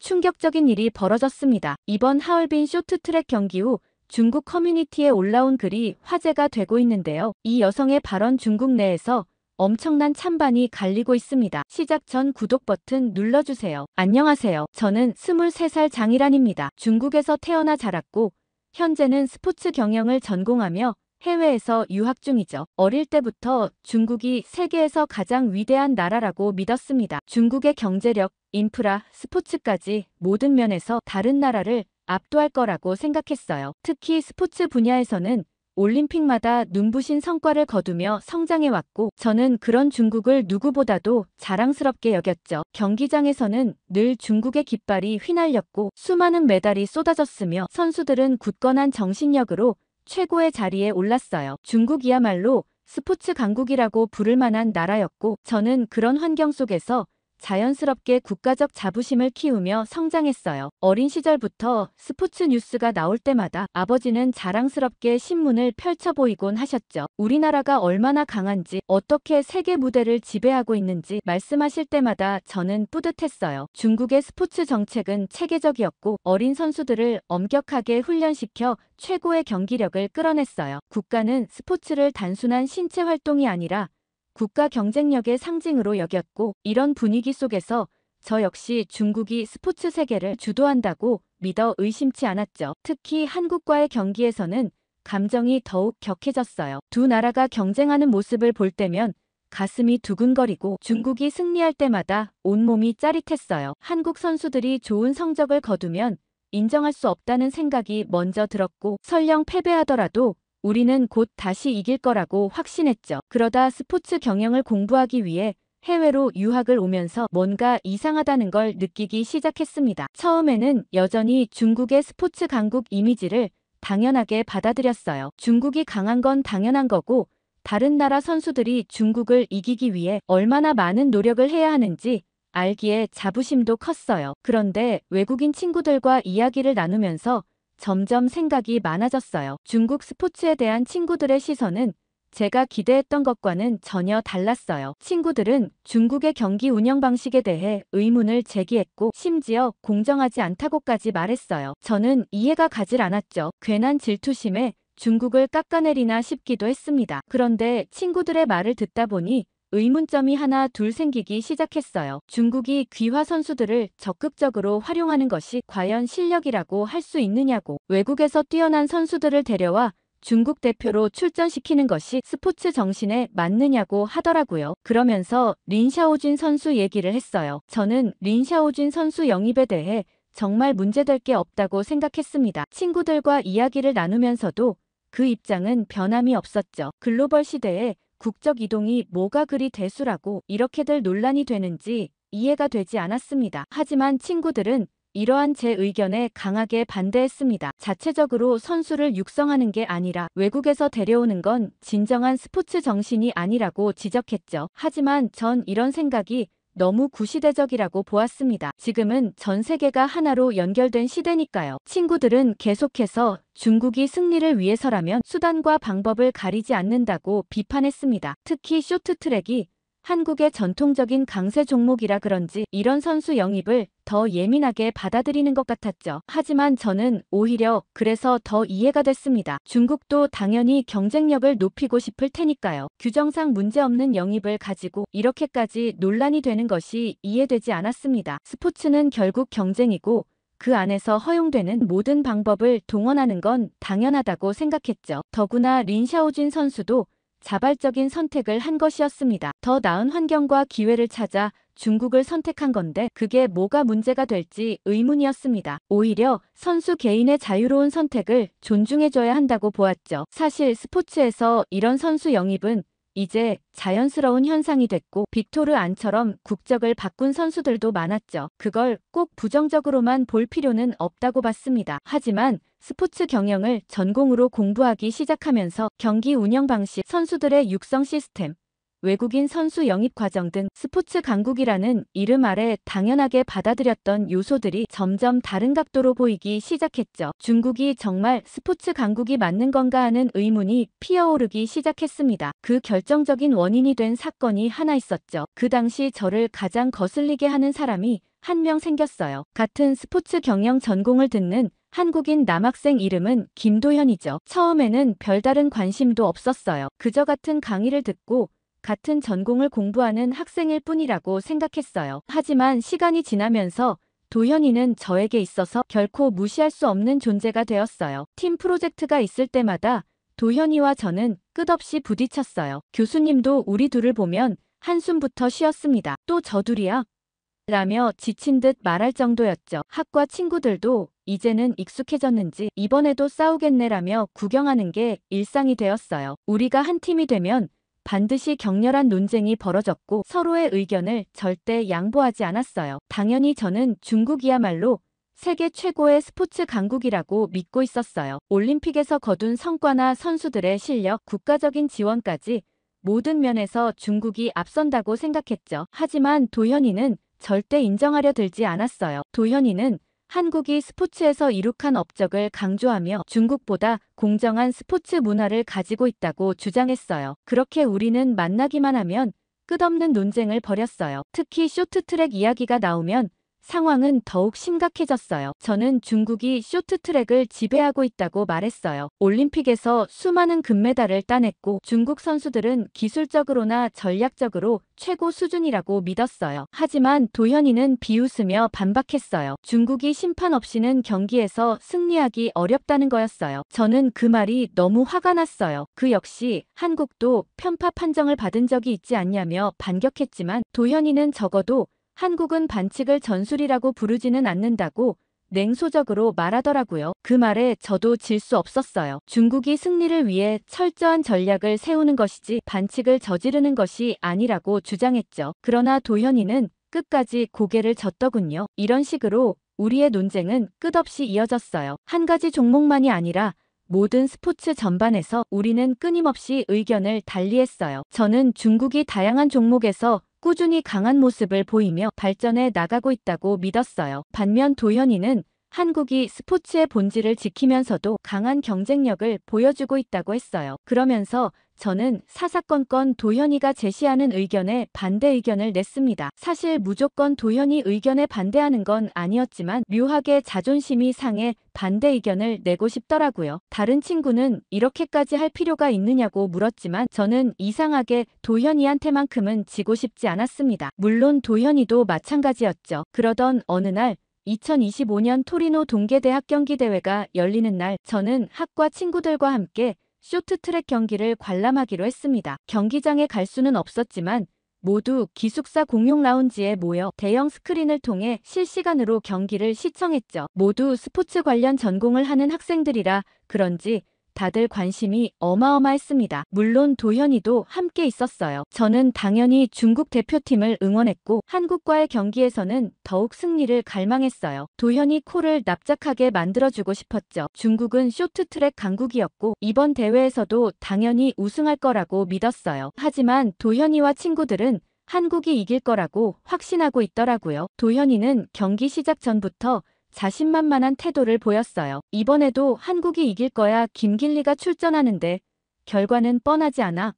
충격적인 일이 벌어졌습니다. 이번 하얼빈 쇼트트랙 경기 후 중국 커뮤니티에 올라온 글이 화제가 되고 있는데요. 이 여성의 발언 중국 내에서 엄청난 찬반이 갈리고 있습니다. 시작 전 구독 버튼 눌러주세요. 안녕하세요. 저는 23살 장일환입니다. 중국에서 태어나 자랐고 현재는 스포츠 경영을 전공하며 해외에서 유학 중이죠. 어릴 때부터 중국이 세계에서 가장 위대한 나라라고 믿었습니다. 중국의 경제력, 인프라, 스포츠까지 모든 면에서 다른 나라를 압도할 거라고 생각했어요. 특히 스포츠 분야에서는 올림픽마다 눈부신 성과를 거두며 성장해왔고 저는 그런 중국을 누구보다도 자랑스럽게 여겼죠. 경기장에서는 늘 중국의 깃발이 휘날렸고 수많은 메달이 쏟아졌으며 선수들은 굳건한 정신력으로 최고의 자리에 올랐어요. 중국이야말로 스포츠 강국이라고 부를 만한 나라였고 저는 그런 환경 속에서 자연스럽게 국가적 자부심을 키우며 성장했어요. 어린 시절부터 스포츠 뉴스가 나올 때마다 아버지는 자랑스럽게 신문을 펼쳐 보이곤 하셨죠. 우리나라가 얼마나 강한지, 어떻게 세계 무대를 지배하고 있는지 말씀하실 때마다 저는 뿌듯했어요. 중국의 스포츠 정책은 체계적이었고 어린 선수들을 엄격하게 훈련시켜 최고의 경기력을 끌어냈어요. 국가는 스포츠를 단순한 신체 활동이 아니라 국가 경쟁력의 상징으로 여겼고 이런 분위기 속에서 저 역시 중국이 스포츠 세계를 주도한다고 믿어 의심치 않았죠. 특히 한국과의 경기에서는 감정이 더욱 격해졌어요. 두 나라가 경쟁하는 모습을 볼 때면 가슴이 두근거리고 중국이 승리할 때마다 온몸이 짜릿했어요. 한국 선수들이 좋은 성적을 거두면 인정할 수 없다는 생각이 먼저 들었고 설령 패배하더라도 우리는 곧 다시 이길 거라고 확신했죠. 그러다 스포츠 경영을 공부하기 위해 해외로 유학을 오면서 뭔가 이상하다는 걸 느끼기 시작했습니다. 처음에는 여전히 중국의 스포츠 강국 이미지를 당연하게 받아들였어요. 중국이 강한 건 당연한 거고 다른 나라 선수들이 중국을 이기기 위해 얼마나 많은 노력을 해야 하는지 알기에 자부심도 컸어요. 그런데 외국인 친구들과 이야기를 나누면서 점점 생각이 많아졌어요. 중국 스포츠에 대한 친구들의 시선은 제가 기대했던 것과는 전혀 달랐어요. 친구들은 중국의 경기 운영 방식에 대해 의문을 제기했고 심지어 공정하지 않다고까지 말했어요. 저는 이해가 가질 않았죠. 괜한 질투심에 중국을 깎아내리나 싶기도 했습니다. 그런데 친구들의 말을 듣다 보니 의문점이 하나 둘 생기기 시작했어요. 중국이 귀화 선수들을 적극적으로 활용하는 것이 과연 실력이라고 할 수 있느냐고, 외국에서 뛰어난 선수들을 데려와 중국 대표로 출전시키는 것이 스포츠 정신에 맞느냐고 하더라고요. 그러면서 린샤오진 선수 얘기를 했어요. 저는 린샤오진 선수 영입에 대해 정말 문제될 게 없다고 생각했습니다. 친구들과 이야기를 나누면서도 그 입장은 변함이 없었죠. 글로벌 시대에 국적 이동이 뭐가 그리 대수라고 이렇게들 논란이 되는지 이해가 되지 않았습니다. 하지만 친구들은 이러한 제 의견에 강하게 반대했습니다. 자체적으로 선수를 육성하는 게 아니라 외국에서 데려오는 건 진정한 스포츠 정신이 아니라고 지적했죠. 하지만 전 이런 생각이 너무 구시대적이라고 보았습니다. 지금은 전 세계가 하나로 연결된 시대니까요. 친구들은 계속해서 중국이 승리를 위해서라면 수단과 방법을 가리지 않는다고 비판했습니다. 특히 쇼트트랙이 한국의 전통적인 강세 종목이라 그런지 이런 선수 영입을 더 예민하게 받아들이는 것 같았죠. 하지만 저는 오히려 그래서 더 이해가 됐습니다. 중국도 당연히 경쟁력을 높이고 싶을 테니까요. 규정상 문제없는 영입을 가지고 이렇게까지 논란이 되는 것이 이해되지 않았습니다. 스포츠는 결국 경쟁이고 그 안에서 허용되는 모든 방법을 동원하는 건 당연하다고 생각했죠. 더구나 린샤오진 선수도 자발적인 선택을 한 것이었습니다. 더 나은 환경과 기회를 찾아 중국을 선택한 건데 그게 뭐가 문제가 될지 의문이었습니다. 오히려 선수 개인의 자유로운 선택을 존중해줘야 한다고 보았죠. 사실 스포츠에서 이런 선수 영입은 이제 자연스러운 현상이 됐고 빅토르 안처럼 국적을 바꾼 선수들도 많았죠. 그걸 꼭 부정적으로만 볼 필요는 없다고 봤습니다. 하지만 스포츠 경영을 전공으로 공부하기 시작하면서 경기 운영 방식, 선수들의 육성 시스템, 외국인 선수 영입 과정 등 스포츠 강국이라는 이름 아래 당연하게 받아들였던 요소들이 점점 다른 각도로 보이기 시작했죠. 중국이 정말 스포츠 강국이 맞는 건가 하는 의문이 피어오르기 시작했습니다. 그 결정적인 원인이 된 사건이 하나 있었죠. 그 당시 저를 가장 거슬리게 하는 사람이 한 명 생겼어요. 같은 스포츠 경영 전공을 듣는 한국인 남학생 이름은 김도현이죠. 처음에는 별다른 관심도 없었어요. 그저 같은 강의를 듣고 같은 전공을 공부하는 학생일 뿐이라고 생각했어요. 하지만 시간이 지나면서 도현이는 저에게 있어서 결코 무시할 수 없는 존재가 되었어요. 팀 프로젝트가 있을 때마다 도현이와 저는 끝없이 부딪혔어요. 교수님도 우리 둘을 보면 한숨부터 쉬었습니다. 또 저 둘이야? 라며 지친 듯 말할 정도였죠. 학과 친구들도 이제는 익숙해졌는지 이번에도 싸우겠네라며 구경하는 게 일상이 되었어요. 우리가 한 팀이 되면 반드시 격렬한 논쟁이 벌어졌고 서로의 의견을 절대 양보하지 않았어요. 당연히 저는 중국이야말로 세계 최고의 스포츠 강국이라고 믿고 있었어요. 올림픽에서 거둔 성과나 선수들의 실력, 국가적인 지원까지 모든 면에서 중국이 앞선다고 생각했죠. 하지만 도현이는 절대 인정하려 들지 않았어요. 도현이는 한국이 스포츠에서 이룩한 업적을 강조하며 중국보다 공정한 스포츠 문화를 가지고 있다고 주장했어요. 그렇게 우리는 만나기만 하면 끝없는 논쟁을 벌였어요. 특히 쇼트트랙 이야기가 나오면 상황은 더욱 심각해졌어요. 저는 중국이 쇼트트랙을 지배하고 있다고 말했어요. 올림픽에서 수많은 금메달을 따냈고 중국 선수들은 기술적으로나 전략적으로 최고 수준이라고 믿었어요. 하지만 도현이는 비웃으며 반박했어요. 중국이 심판 없이는 경기에서 승리하기 어렵다는 거였어요. 저는 그 말이 너무 화가 났어요. 그 역시 한국도 편파 판정을 받은 적이 있지 않냐며 반격했지만 도현이는 적어도 한국은 반칙을 전술이라고 부르지는 않는다고 냉소적으로 말하더라고요. 그 말에 저도 질 수 없었어요. 중국이 승리를 위해 철저한 전략을 세우는 것이지 반칙을 저지르는 것이 아니라고 주장했죠. 그러나 도현이는 끝까지 고개를 젓더군요. 이런 식으로 우리의 논쟁은 끝없이 이어졌어요. 한 가지 종목만이 아니라 모든 스포츠 전반에서 우리는 끊임없이 의견을 달리했어요. 저는 중국이 다양한 종목에서 꾸준히 강한 모습을 보이며 발전해 나가고 있다고 믿었어요. 반면 도현이는 한국이 스포츠의 본질을 지키면서도 강한 경쟁력을 보여주고 있다고 했어요. 그러면서 저는 사사건건 도현이가 제시하는 의견에 반대 의견을 냈습니다. 사실 무조건 도현이 의견에 반대하는 건 아니었지만 묘하게 자존심이 상해 반대 의견을 내고 싶더라고요. 다른 친구는 이렇게까지 할 필요가 있느냐고 물었지만 저는 이상하게 도현이한테만큼은 지고 싶지 않았습니다. 물론 도현이도 마찬가지였죠. 그러던 어느 날 2025년 토리노 동계대학 경기대회가 열리는 날 저는 학과 친구들과 함께 쇼트트랙 경기를 관람하기로 했습니다. 경기장에 갈 수는 없었지만 모두 기숙사 공용 라운지에 모여 대형 스크린을 통해 실시간으로 경기를 시청했죠. 모두 스포츠 관련 전공을 하는 학생들이라 그런지 다들 관심이 어마어마했습니다. 물론 도현이도 함께 있었어요. 저는 당연히 중국 대표팀을 응원했고 한국과의 경기에서는 더욱 승리를 갈망했어요. 도현이 코를 납작하게 만들어주고 싶었죠. 중국은 쇼트트랙 강국이었고 이번 대회에서도 당연히 우승할 거라고 믿었어요. 하지만 도현이와 친구들은 한국이 이길 거라고 확신하고 있더라고요. 도현이는 경기 시작 전부터 자신만만한 태도를 보였어요. 이번에도 한국이 이길 거야. 김길리가 출전하는데 결과는 뻔하지 않아?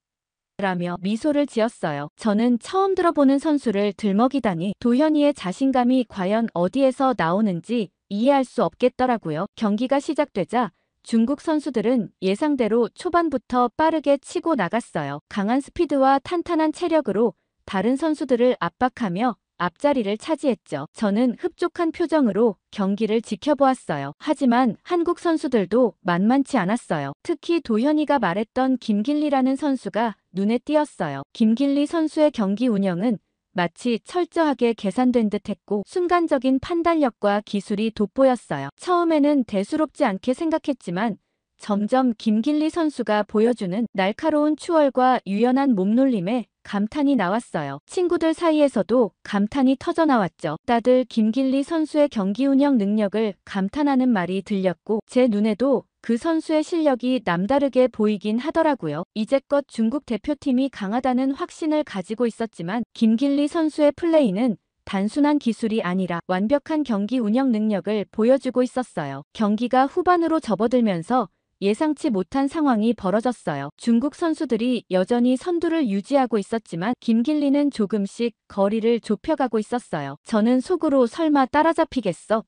라며 미소를 지었어요. 저는 처음 들어보는 선수를 들먹이다니 도현이의 자신감이 과연 어디에서 나오는지 이해할 수 없겠더라고요. 경기가 시작되자 중국 선수들은 예상대로 초반부터 빠르게 치고 나갔어요. 강한 스피드와 탄탄한 체력으로 다른 선수들을 압박하며 앞자리를 차지했죠. 저는 흡족한 표정으로 경기를 지켜보았어요. 하지만 한국 선수들도 만만치 않았어요. 특히 도현이가 말했던 김길리라는 선수가 눈에 띄었어요. 김길리 선수의 경기 운영은 마치 철저하게 계산된 듯했고 순간적인 판단력과 기술이 돋보였어요. 처음에는 대수롭지 않게 생각했지만 점점 김길리 선수가 보여주는 날카로운 추월과 유연한 몸놀림에 감탄이 나왔어요. 친구들 사이에서도 감탄이 터져나왔죠. 다들 김길리 선수의 경기 운영 능력을 감탄하는 말이 들렸고 제 눈에도 그 선수의 실력이 남다르게 보이긴 하더라고요. 이제껏 중국 대표팀이 강하다는 확신을 가지고 있었지만 김길리 선수의 플레이는 단순한 기술이 아니라 완벽한 경기 운영 능력을 보여주고 있었어요. 경기가 후반으로 접어들면서 예상치 못한 상황이 벌어졌어요. 중국 선수들이 여전히 선두를 유지하고 있었지만 김길리는 조금씩 거리를 좁혀가고 있었어요. 저는 속으로 설마 따라잡히겠어?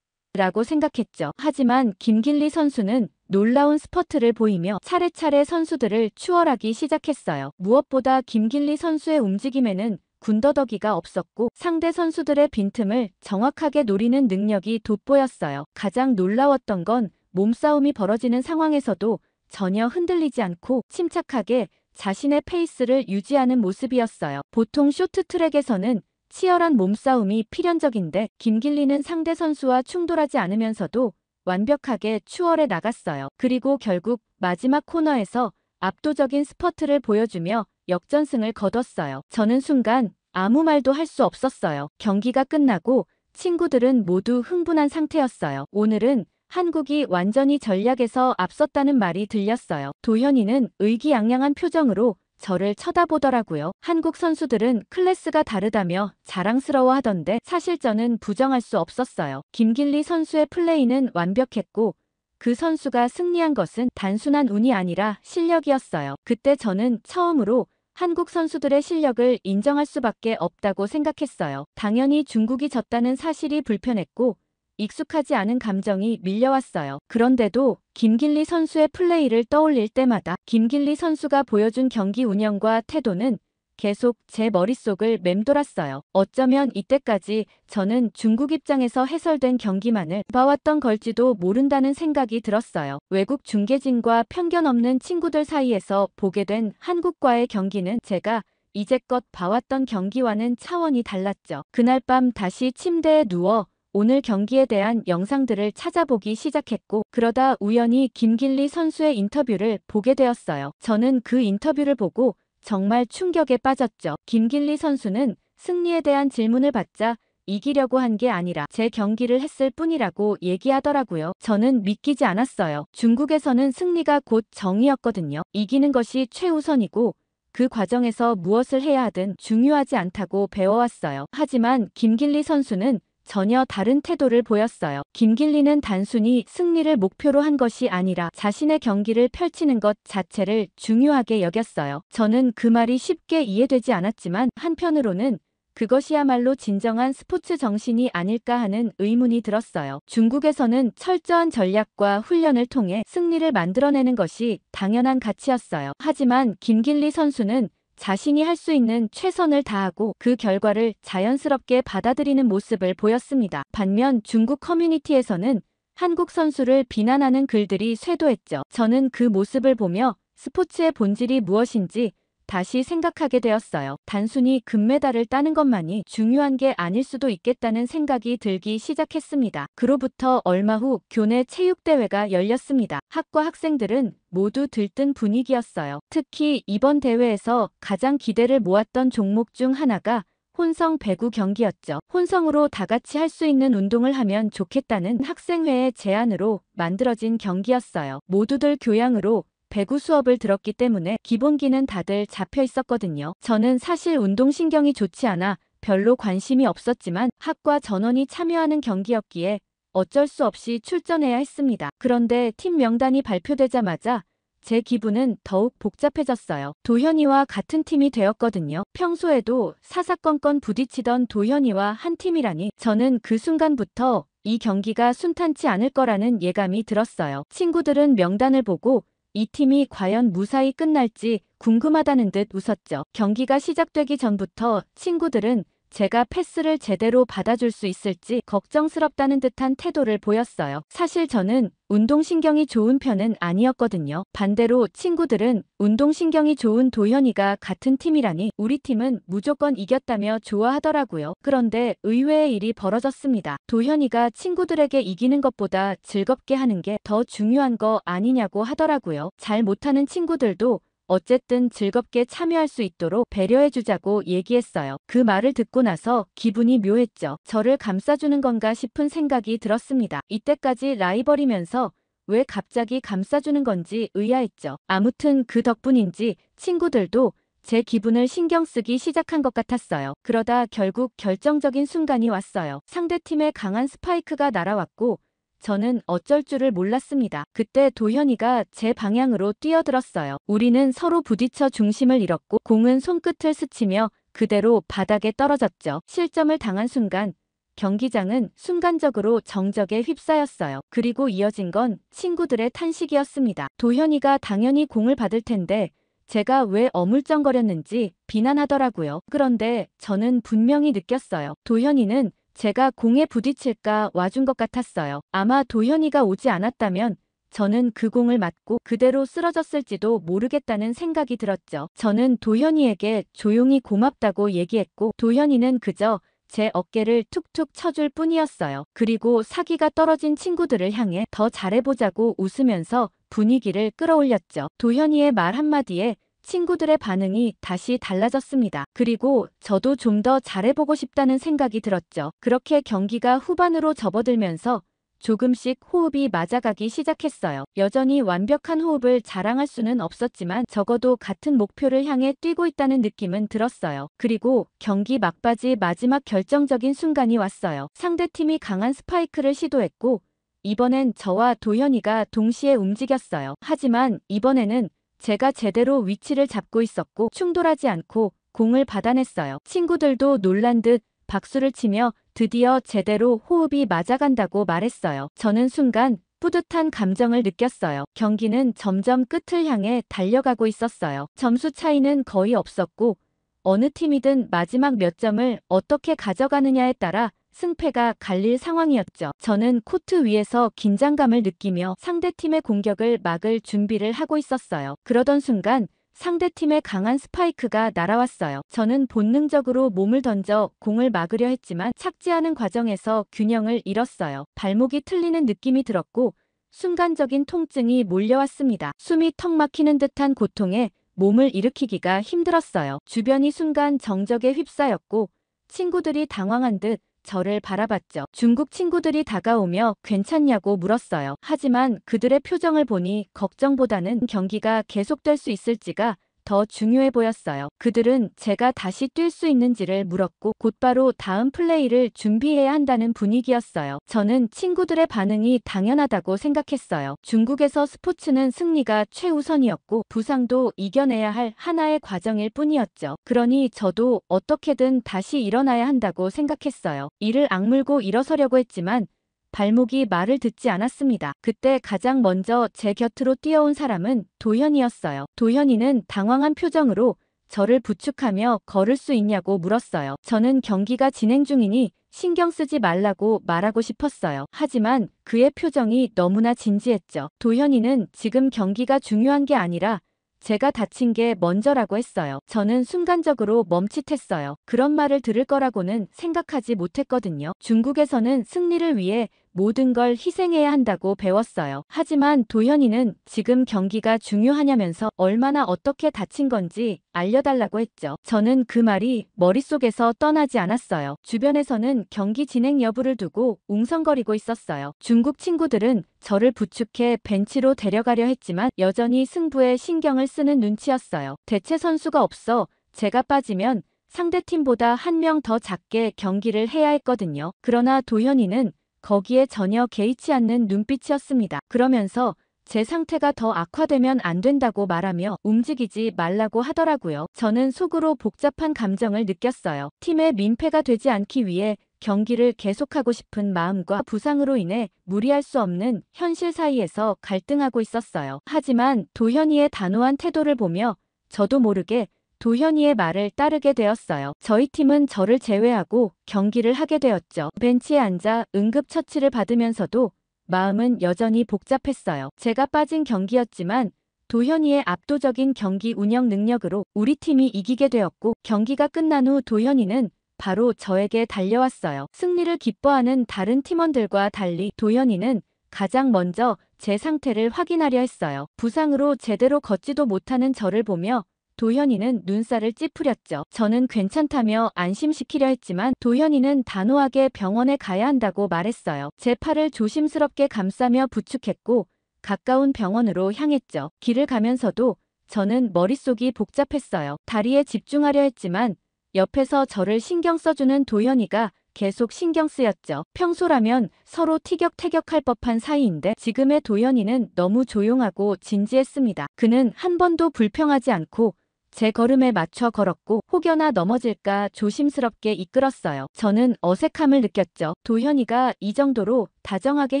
라고 생각했죠. 하지만 김길리 선수는 놀라운 스퍼트를 보이며 차례차례 선수들을 추월하기 시작했어요. 무엇보다 김길리 선수의 움직임에는 군더더기가 없었고 상대 선수들의 빈틈을 정확하게 노리는 능력이 돋보였어요. 가장 놀라웠던 건 몸싸움이 벌어지는 상황에서도 전혀 흔들리지 않고 침착하게 자신의 페이스를 유지하는 모습이었어요. 보통 쇼트트랙에서는 치열한 몸싸움이 필연적인데 김길리는 상대 선수와 충돌하지 않으면서도 완벽하게 추월해 나갔어요. 그리고 결국 마지막 코너에서 압도적인 스퍼트를 보여주며 역전승을 거뒀어요. 저는 순간 아무 말도 할 수 없었어요. 경기가 끝나고 친구들은 모두 흥분한 상태였어요. 오늘은 한국이 완전히 전략에서 앞섰다는 말이 들렸어요. 도현이는 의기양양한 표정으로 저를 쳐다보더라고요. 한국 선수들은 클래스가 다르다며 자랑스러워하던데 사실 저는 부정할 수 없었어요. 김길리 선수의 플레이는 완벽했고 그 선수가 승리한 것은 단순한 운이 아니라 실력이었어요. 그때 저는 처음으로 한국 선수들의 실력을 인정할 수밖에 없다고 생각했어요. 당연히 중국이 졌다는 사실이 불편했고 익숙하지 않은 감정이 밀려왔어요. 그런데도 김길리 선수의 플레이를 떠올릴 때마다 김길리 선수가 보여준 경기 운영과 태도는 계속 제 머릿속을 맴돌았어요. 어쩌면 이때까지 저는 중국 입장에서 해설된 경기만을 봐왔던 걸지도 모른다는 생각이 들었어요. 외국 중계진과 편견 없는 친구들 사이에서 보게 된 한국과의 경기는 제가 이제껏 봐왔던 경기와는 차원이 달랐죠. 그날 밤 다시 침대에 누워 오늘 경기에 대한 영상들을 찾아보기 시작했고 그러다 우연히 김길리 선수의 인터뷰를 보게 되었어요. 저는 그 인터뷰를 보고 정말 충격에 빠졌죠. 김길리 선수는 승리에 대한 질문을 받자 이기려고 한 게 아니라 제 경기를 했을 뿐이라고 얘기하더라고요. 저는 믿기지 않았어요. 중국에서는 승리가 곧 정의였거든요. 이기는 것이 최우선이고 그 과정에서 무엇을 해야 하든 중요하지 않다고 배워왔어요. 하지만 김길리 선수는 전혀 다른 태도를 보였어요. 김길리는 단순히 승리를 목표로 한 것이 아니라 자신의 경기를 펼치는 것 자체를 중요하게 여겼어요. 저는 그 말이 쉽게 이해되지 않았지만 한편으로는 그것이야말로 진정한 스포츠 정신이 아닐까 하는 의문이 들었어요. 중국에서는 철저한 전략과 훈련을 통해 승리를 만들어내는 것이 당연한 가치였어요. 하지만 김길리 선수는 자신이 할 수 있는 최선을 다하고 그 결과를 자연스럽게 받아들이는 모습을 보였습니다. 반면 중국 커뮤니티에서는 한국 선수를 비난하는 글들이 쇄도했죠. 저는 그 모습을 보며 스포츠의 본질이 무엇인지 다시 생각하게 되었어요. 단순히 금메달을 따는 것만이 중요한 게 아닐 수도 있겠다는 생각이 들기 시작했습니다. 그로부터 얼마 후 교내 체육대회가 열렸습니다. 학과 학생들은 모두 들뜬 분위기였어요. 특히 이번 대회에서 가장 기대를 모았던 종목 중 하나가 혼성 배구 경기였죠. 혼성으로 다 같이 할 수 있는 운동을 하면 좋겠다는 학생회의 제안으로 만들어진 경기였어요. 모두들 교양으로 배구 수업을 들었기 때문에 기본기는 다들 잡혀 있었거든요. 저는 사실 운동신경이 좋지 않아 별로 관심이 없었지만 학과 전원이 참여하는 경기였기에 어쩔 수 없이 출전해야 했습니다. 그런데 팀 명단이 발표되자마자 제 기분은 더욱 복잡해졌어요. 도현이와 같은 팀이 되었거든요. 평소에도 사사건건 부딪히던 도현이와 한 팀이라니 저는 그 순간부터 이 경기가 순탄치 않을 거라는 예감이 들었어요. 친구들은 명단을 보고 이 팀이 과연 무사히 끝날지 궁금하다는 듯 웃었죠. 경기가 시작되기 전부터 친구들은 제가 패스를 제대로 받아줄 수 있을지 걱정스럽다는 듯한 태도를 보였어요. 사실 저는 운동신경이 좋은 편은 아니었거든요. 반대로 친구들은 운동신경이 좋은 도현이가 같은 팀이라니 우리 팀은 무조건 이겼다며 좋아하더라고요. 그런데 의외의 일이 벌어졌습니다. 도현이가 친구들에게 이기는 것보다 즐겁게 하는 게 더 중요한 거 아니냐고 하더라고요. 잘 못하는 친구들도 어쨌든 즐겁게 참여할 수 있도록 배려해주자고 얘기했어요. 그 말을 듣고 나서 기분이 묘했죠. 저를 감싸주는 건가 싶은 생각이 들었습니다. 이때까지 라이벌이면서 왜 갑자기 감싸주는 건지 의아했죠. 아무튼 그 덕분인지 친구들도 제 기분을 신경 쓰기 시작한 것 같았어요. 그러다 결국 결정적인 순간이 왔어요. 상대팀의 강한 스파이크가 날아왔고 저는 어쩔 줄을 몰랐습니다. 그때 도현이가 제 방향으로 뛰어들었어요. 우리는 서로 부딪혀 중심을 잃었고 공은 손끝을 스치며 그대로 바닥에 떨어졌죠. 실점을 당한 순간 경기장은 순간적으로 정적에 휩싸였어요. 그리고 이어진 건 친구들의 탄식이었습니다. 도현이가 당연히 공을 받을 텐데 제가 왜 어물쩡거렸는지 비난하더라고요. 그런데 저는 분명히 느꼈어요. 도현이는 제가 공에 부딪힐까 와준 것 같았어요. 아마 도현이가 오지 않았다면 저는 그 공을 맞고 그대로 쓰러졌을지도 모르겠다는 생각이 들었죠. 저는 도현이에게 조용히 고맙다고 얘기했고 도현이는 그저 제 어깨를 툭툭 쳐줄 뿐이었어요. 그리고 사기가 떨어진 친구들을 향해 더 잘해보자고 웃으면서 분위기를 끌어올렸죠. 도현이의 말 한마디에 친구들의 반응이 다시 달라졌습니다. 그리고 저도 좀 더 잘해보고 싶다는 생각이 들었죠. 그렇게 경기가 후반으로 접어들면서 조금씩 호흡이 맞아가기 시작했어요. 여전히 완벽한 호흡을 자랑할 수는 없었지만 적어도 같은 목표를 향해 뛰고 있다는 느낌은 들었어요. 그리고 경기 막바지 마지막 결정적인 순간이 왔어요. 상대팀이 강한 스파이크를 시도했고 이번엔 저와 도현이가 동시에 움직였어요. 하지만 이번에는 제가 제대로 위치를 잡고 있었고 충돌하지 않고 공을 받아냈어요. 친구들도 놀란 듯 박수를 치며 드디어 제대로 호흡이 맞아간다고 말했어요. 저는 순간 뿌듯한 감정을 느꼈어요. 경기는 점점 끝을 향해 달려가고 있었어요. 점수 차이는 거의 없었고 어느 팀이든 마지막 몇 점을 어떻게 가져가느냐에 따라 승패가 갈릴 상황이었죠. 저는 코트 위에서 긴장감을 느끼며 상대팀의 공격을 막을 준비를 하고 있었어요. 그러던 순간 상대팀의 강한 스파이크가 날아왔어요. 저는 본능적으로 몸을 던져 공을 막으려 했지만 착지하는 과정에서 균형을 잃었어요. 발목이 틀리는 느낌이 들었고 순간적인 통증이 몰려왔습니다. 숨이 턱 막히는 듯한 고통에 몸을 일으키기가 힘들었어요. 주변이 순간 정적에 휩싸였고 친구들이 당황한 듯 저를 바라봤죠. 중국 친구들이 다가오며 괜찮냐고 물었어요. 하지만 그들의 표정을 보니 걱정보다는 경기가 계속될 수 있을지가 더 중요해 보였어요. 그들은 제가 다시 뛸 수 있는지를 물었고 곧바로 다음 플레이를 준비해야 한다는 분위기였어요. 저는 친구들의 반응이 당연하다고 생각했어요. 중국에서 스포츠는 승리가 최우선이었고 부상도 이겨내야 할 하나의 과정일 뿐이었죠. 그러니 저도 어떻게든 다시 일어나야 한다고 생각했어요. 이를 악물고 일어서려고 했지만 발목이 말을 듣지 않았습니다. 그때 가장 먼저 제 곁으로 뛰어온 사람은 도현이었어요. 도현이는 당황한 표정으로 저를 부축하며 걸을 수 있냐고 물었어요. 저는 경기가 진행 중이니 신경 쓰지 말라고 말하고 싶었어요. 하지만 그의 표정이 너무나 진지했죠. 도현이는 지금 경기가 중요한 게 아니라 제가 다친 게 먼저라고 했어요. 저는 순간적으로 멈칫했어요. 그런 말을 들을 거라고는 생각하지 못했거든요. 중국에서는 승리를 위해 모든 걸 희생해야 한다고 배웠어요. 하지만 도현이는 지금 경기가 중요하냐면서 얼마나 어떻게 다친 건지 알려달라고 했죠. 저는 그 말이 머릿속에서 떠나지 않았어요. 주변에서는 경기 진행 여부를 두고 웅성거리고 있었어요. 중국 친구들은 저를 부축해 벤치로 데려가려 했지만 여전히 승부에 신경을 쓰는 눈치였어요. 대체 선수가 없어 제가 빠지면 상대팀보다 한 명 더 작게 경기를 해야 했거든요. 그러나 도현이는 거기에 전혀 개의치 않는 눈빛이었습니다. 그러면서 제 상태가 더 악화되면 안 된다고 말하며 움직이지 말라고 하더라고요. 저는 속으로 복잡한 감정을 느꼈어요. 팀의 민폐가 되지 않기 위해 경기를 계속하고 싶은 마음과 부상으로 인해 무리할 수 없는 현실 사이에서 갈등하고 있었어요. 하지만 도현이의 단호한 태도를 보며 저도 모르게 도현이의 말을 따르게 되었어요. 저희 팀은 저를 제외하고 경기를 하게 되었죠. 벤치에 앉아 응급처치를 받으면서도 마음은 여전히 복잡했어요. 제가 빠진 경기였지만 도현이의 압도적인 경기 운영 능력으로 우리 팀이 이기게 되었고 경기가 끝난 후 도현이는 바로 저에게 달려왔어요. 승리를 기뻐하는 다른 팀원들과 달리 도현이는 가장 먼저 제 상태를 확인하려 했어요. 부상으로 제대로 걷지도 못하는 저를 보며 도현이는 눈살을 찌푸렸죠. 저는 괜찮다며 안심시키려 했지만 도현이는 단호하게 병원에 가야 한다고 말했어요. 제 팔을 조심스럽게 감싸며 부축했고 가까운 병원으로 향했죠. 길을 가면서도 저는 머릿속이 복잡했어요. 다리에 집중하려 했지만 옆에서 저를 신경 써주는 도현이가 계속 신경 쓰였죠. 평소라면 서로 티격태격할 법한 사이인데 지금의 도현이는 너무 조용하고 진지했습니다. 그는 한 번도 불평하지 않고 제 걸음에 맞춰 걸었고 혹여나 넘어질까 조심스럽게 이끌었어요. 저는 어색함을 느꼈죠. 도현이가 이 정도로 다정하게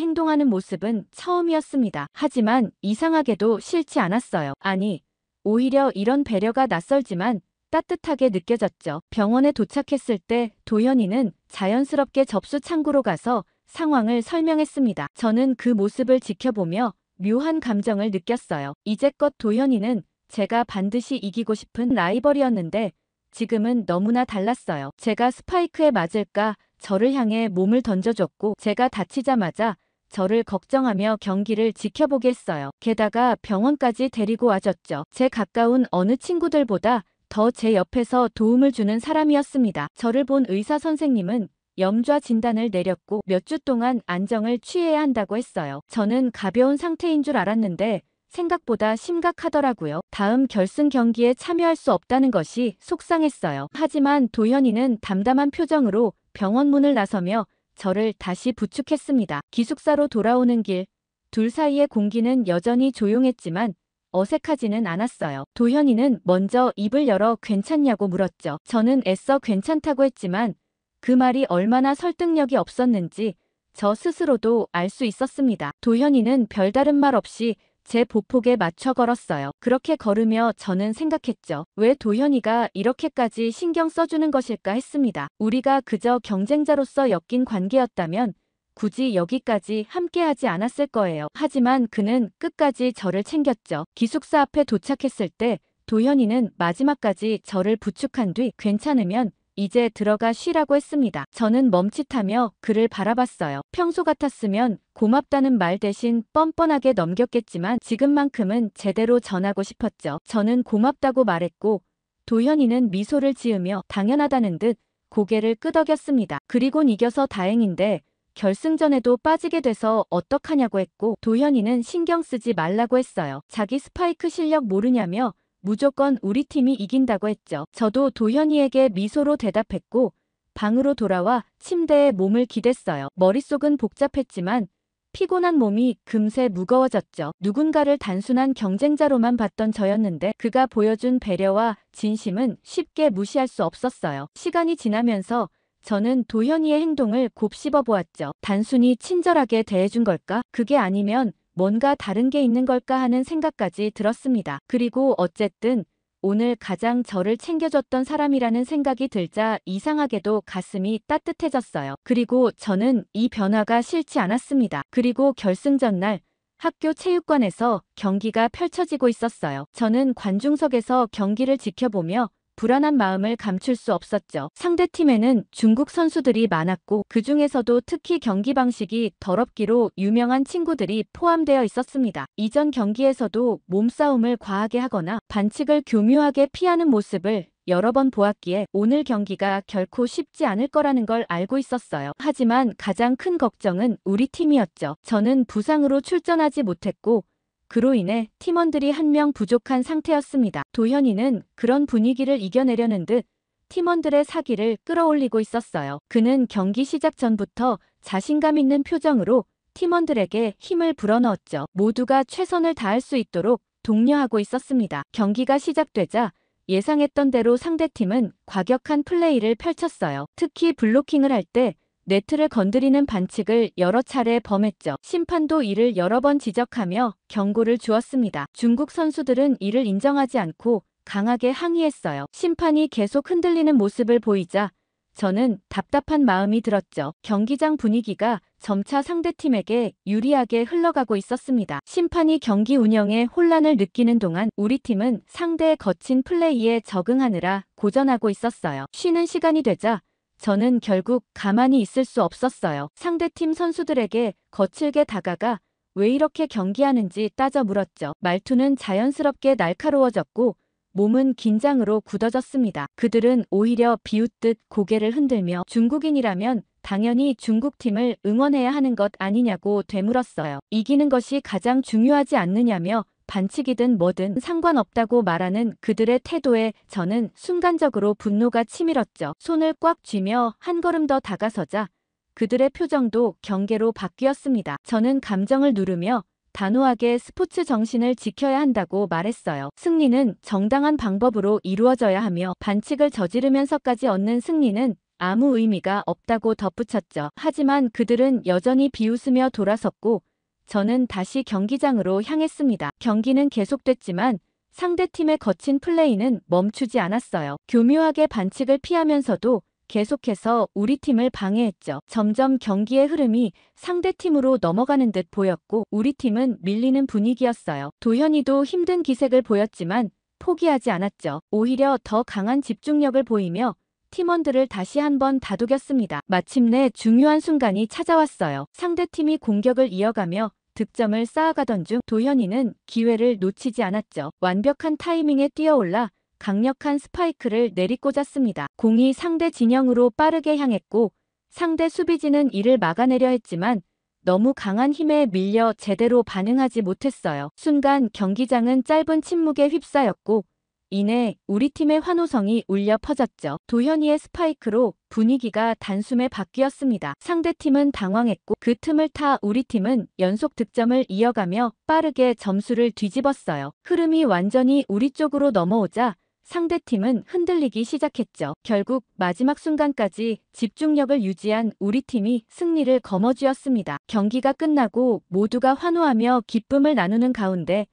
행동하는 모습은 처음이었습니다. 하지만 이상하게도 싫지 않았어요. 아니, 오히려 이런 배려가 낯설지만 따뜻하게 느껴졌죠. 병원에 도착했을 때 도현이는 자연스럽게 접수 창구로 가서 상황을 설명했습니다. 저는 그 모습을 지켜보며 묘한 감정을 느꼈어요. 이제껏 도현이는 제가 반드시 이기고 싶은 라이벌이었는데 지금은 너무나 달랐어요. 제가 스파이크에 맞을까 저를 향해 몸을 던져줬고 제가 다치자마자 저를 걱정하며 경기를 지켜보게 했어요. 게다가 병원까지 데리고 와줬죠. 제 가까운 어느 친구들보다 더 제 옆에서 도움을 주는 사람이었습니다. 저를 본 의사 선생님은 염좌 진단을 내렸고 몇 주 동안 안정을 취해야 한다고 했어요. 저는 가벼운 상태인 줄 알았는데 생각보다 심각하더라고요. 다음 결승 경기에 참여할 수 없다는 것이 속상했어요. 하지만 도현이는 담담한 표정으로 병원 문을 나서며 저를 다시 부축했습니다. 기숙사로 돌아오는 길, 둘 사이의 공기는 여전히 조용했지만 어색하지는 않았어요. 도현이는 먼저 입을 열어 괜찮냐고 물었죠. 저는 애써 괜찮다고 했지만 그 말이 얼마나 설득력이 없었는지 저 스스로도 알 수 있었습니다. 도현이는 별다른 말 없이 제 보폭에 맞춰 걸었어요. 그렇게 걸으며 저는 생각했죠. 왜 도현이가 이렇게까지 신경 써주는 것일까 했습니다. 우리가 그저 경쟁자로서 엮인 관계였다면 굳이 여기까지 함께하지 않았을 거예요. 하지만 그는 끝까지 저를 챙겼죠. 기숙사 앞에 도착했을 때 도현이는 마지막까지 저를 부축한 뒤 괜찮으면 이제 들어가 쉬라고 했습니다. 저는 멈칫하며 그를 바라봤어요. 평소 같았으면 고맙다는 말 대신 뻔뻔하게 넘겼겠지만 지금만큼은 제대로 전하고 싶었죠. 저는 고맙다고 말했고 도현이는 미소를 지으며 당연하다는 듯 고개를 끄덕였습니다. 그리곤 이겨서 다행인데 결승전에도 빠지게 돼서 어떡하냐고 했고 도현이는 신경 쓰지 말라고 했어요. 자기 스파이크 실력 모르냐며 무조건 우리 팀이 이긴다고 했죠. 저도 도현이에게 미소로 대답했고 방으로 돌아와 침대에 몸을 기댔어요. 머릿속은 복잡했지만 피곤한 몸이 금세 무거워졌죠. 누군가를 단순한 경쟁자로만 봤던 저였는데 그가 보여준 배려와 진심은 쉽게 무시할 수 없었어요. 시간이 지나면서 저는 도현이의 행동을 곱씹어 보았죠. 단순히 친절하게 대해준 걸까? 그게 아니면 뭔가 다른 게 있는 걸까 하는 생각까지 들었습니다. 그리고 어쨌든 오늘 가장 저를 챙겨줬던 사람이라는 생각이 들자 이상하게도 가슴이 따뜻해졌어요. 그리고 저는 이 변화가 싫지 않았습니다. 그리고 결승전 날 학교 체육관에서 경기가 펼쳐지고 있었어요. 저는 관중석에서 경기를 지켜보며 불안한 마음을 감출 수 없었죠. 상대팀에는 중국 선수들이 많았고 그 중에서도 특히 경기 방식이 더럽기로 유명한 친구들이 포함되어 있었습니다. 이전 경기에서도 몸싸움을 과하게 하거나 반칙을 교묘하게 피하는 모습을 여러 번 보았기에 오늘 경기가 결코 쉽지 않을 거라는 걸 알고 있었어요. 하지만 가장 큰 걱정은 우리 팀이었죠. 저는 부상으로 출전하지 못했고 그로 인해 팀원들이 한 명 부족한 상태였습니다. 도현이는 그런 분위기를 이겨내려는 듯 팀원들의 사기를 끌어올리고 있었어요. 그는 경기 시작 전부터 자신감 있는 표정으로 팀원들에게 힘을 불어넣었죠. 모두가 최선을 다할 수 있도록 독려하고 있었습니다. 경기가 시작되자 예상했던 대로 상대팀은 과격한 플레이를 펼쳤어요. 특히 블로킹을 할 때 네트를 건드리는 반칙을 여러 차례 범했죠. 심판도 이를 여러 번 지적하며 경고를 주었습니다. 중국 선수들은 이를 인정하지 않고 강하게 항의했어요. 심판이 계속 흔들리는 모습을 보이자 저는 답답한 마음이 들었죠. 경기장 분위기가 점차 상대팀에게 유리하게 흘러가고 있었습니다. 심판이 경기 운영에 혼란을 느끼는 동안 우리 팀은 상대의 거친 플레이에 적응하느라 고전하고 있었어요. 쉬는 시간이 되자 저는 결국 가만히 있을 수 없었어요. 상대팀 선수들에게 거칠게 다가가 왜 이렇게 경기하는지 따져 물었죠. 말투는 자연스럽게 날카로워졌고 몸은 긴장으로 굳어졌습니다. 그들은 오히려 비웃듯 고개를 흔들며 중국인이라면 당연히 중국팀을 응원해야 하는 것 아니냐고 되물었어요. 이기는 것이 가장 중요하지 않느냐며 반칙이든 뭐든 상관없다고 말하는 그들의 태도에 저는 순간적으로 분노가 치밀었죠. 손을 꽉 쥐며 한 걸음 더 다가서자 그들의 표정도 경계로 바뀌었습니다. 저는 감정을 누르며 단호하게 스포츠 정신을 지켜야 한다고 말했어요. 승리는 정당한 방법으로 이루어져야 하며 반칙을 저지르면서까지 얻는 승리는 아무 의미가 없다고 덧붙였죠. 하지만 그들은 여전히 비웃으며 돌아섰고 저는 다시 경기장으로 향했습니다. 경기는 계속됐지만 상대팀의 거친 플레이는 멈추지 않았어요. 교묘하게 반칙을 피하면서도 계속해서 우리 팀을 방해했죠. 점점 경기의 흐름이 상대팀으로 넘어가는 듯 보였고 우리 팀은 밀리는 분위기였어요. 도현이도 힘든 기색을 보였지만 포기하지 않았죠. 오히려 더 강한 집중력을 보이며 팀원들을 다시 한번 다독였습니다. 마침내 중요한 순간이 찾아왔어요. 상대팀이 공격을 이어가며 득점을 쌓아가던 중 도현이는 기회를 놓치지 않았죠. 완벽한 타이밍에 뛰어올라 강력한 스파이크를 내리꽂았습니다. 공이 상대 진영으로 빠르게 향했고 상대 수비진은 이를 막아내려 했지만 너무 강한 힘에 밀려 제대로 반응하지 못했어요. 순간 경기장은 짧은 침묵에 휩싸였고 이내 우리 팀의 환호성이 울려 퍼졌죠. 도현이의 스파이크로 분위기가 단숨에 바뀌었습니다. 상대팀은 당황했고 그 틈을 타 우리 팀은 연속 득점을 이어가며 빠르게 점수를 뒤집었어요. 흐름이 완전히 우리 쪽으로 넘어오자 상대팀은 흔들리기 시작했죠. 결국 마지막 순간까지 집중력을 유지한 우리 팀이 승리를 거머쥐었습니다. 경기가 끝나고 모두가 환호하며 기쁨을 나누는 가운데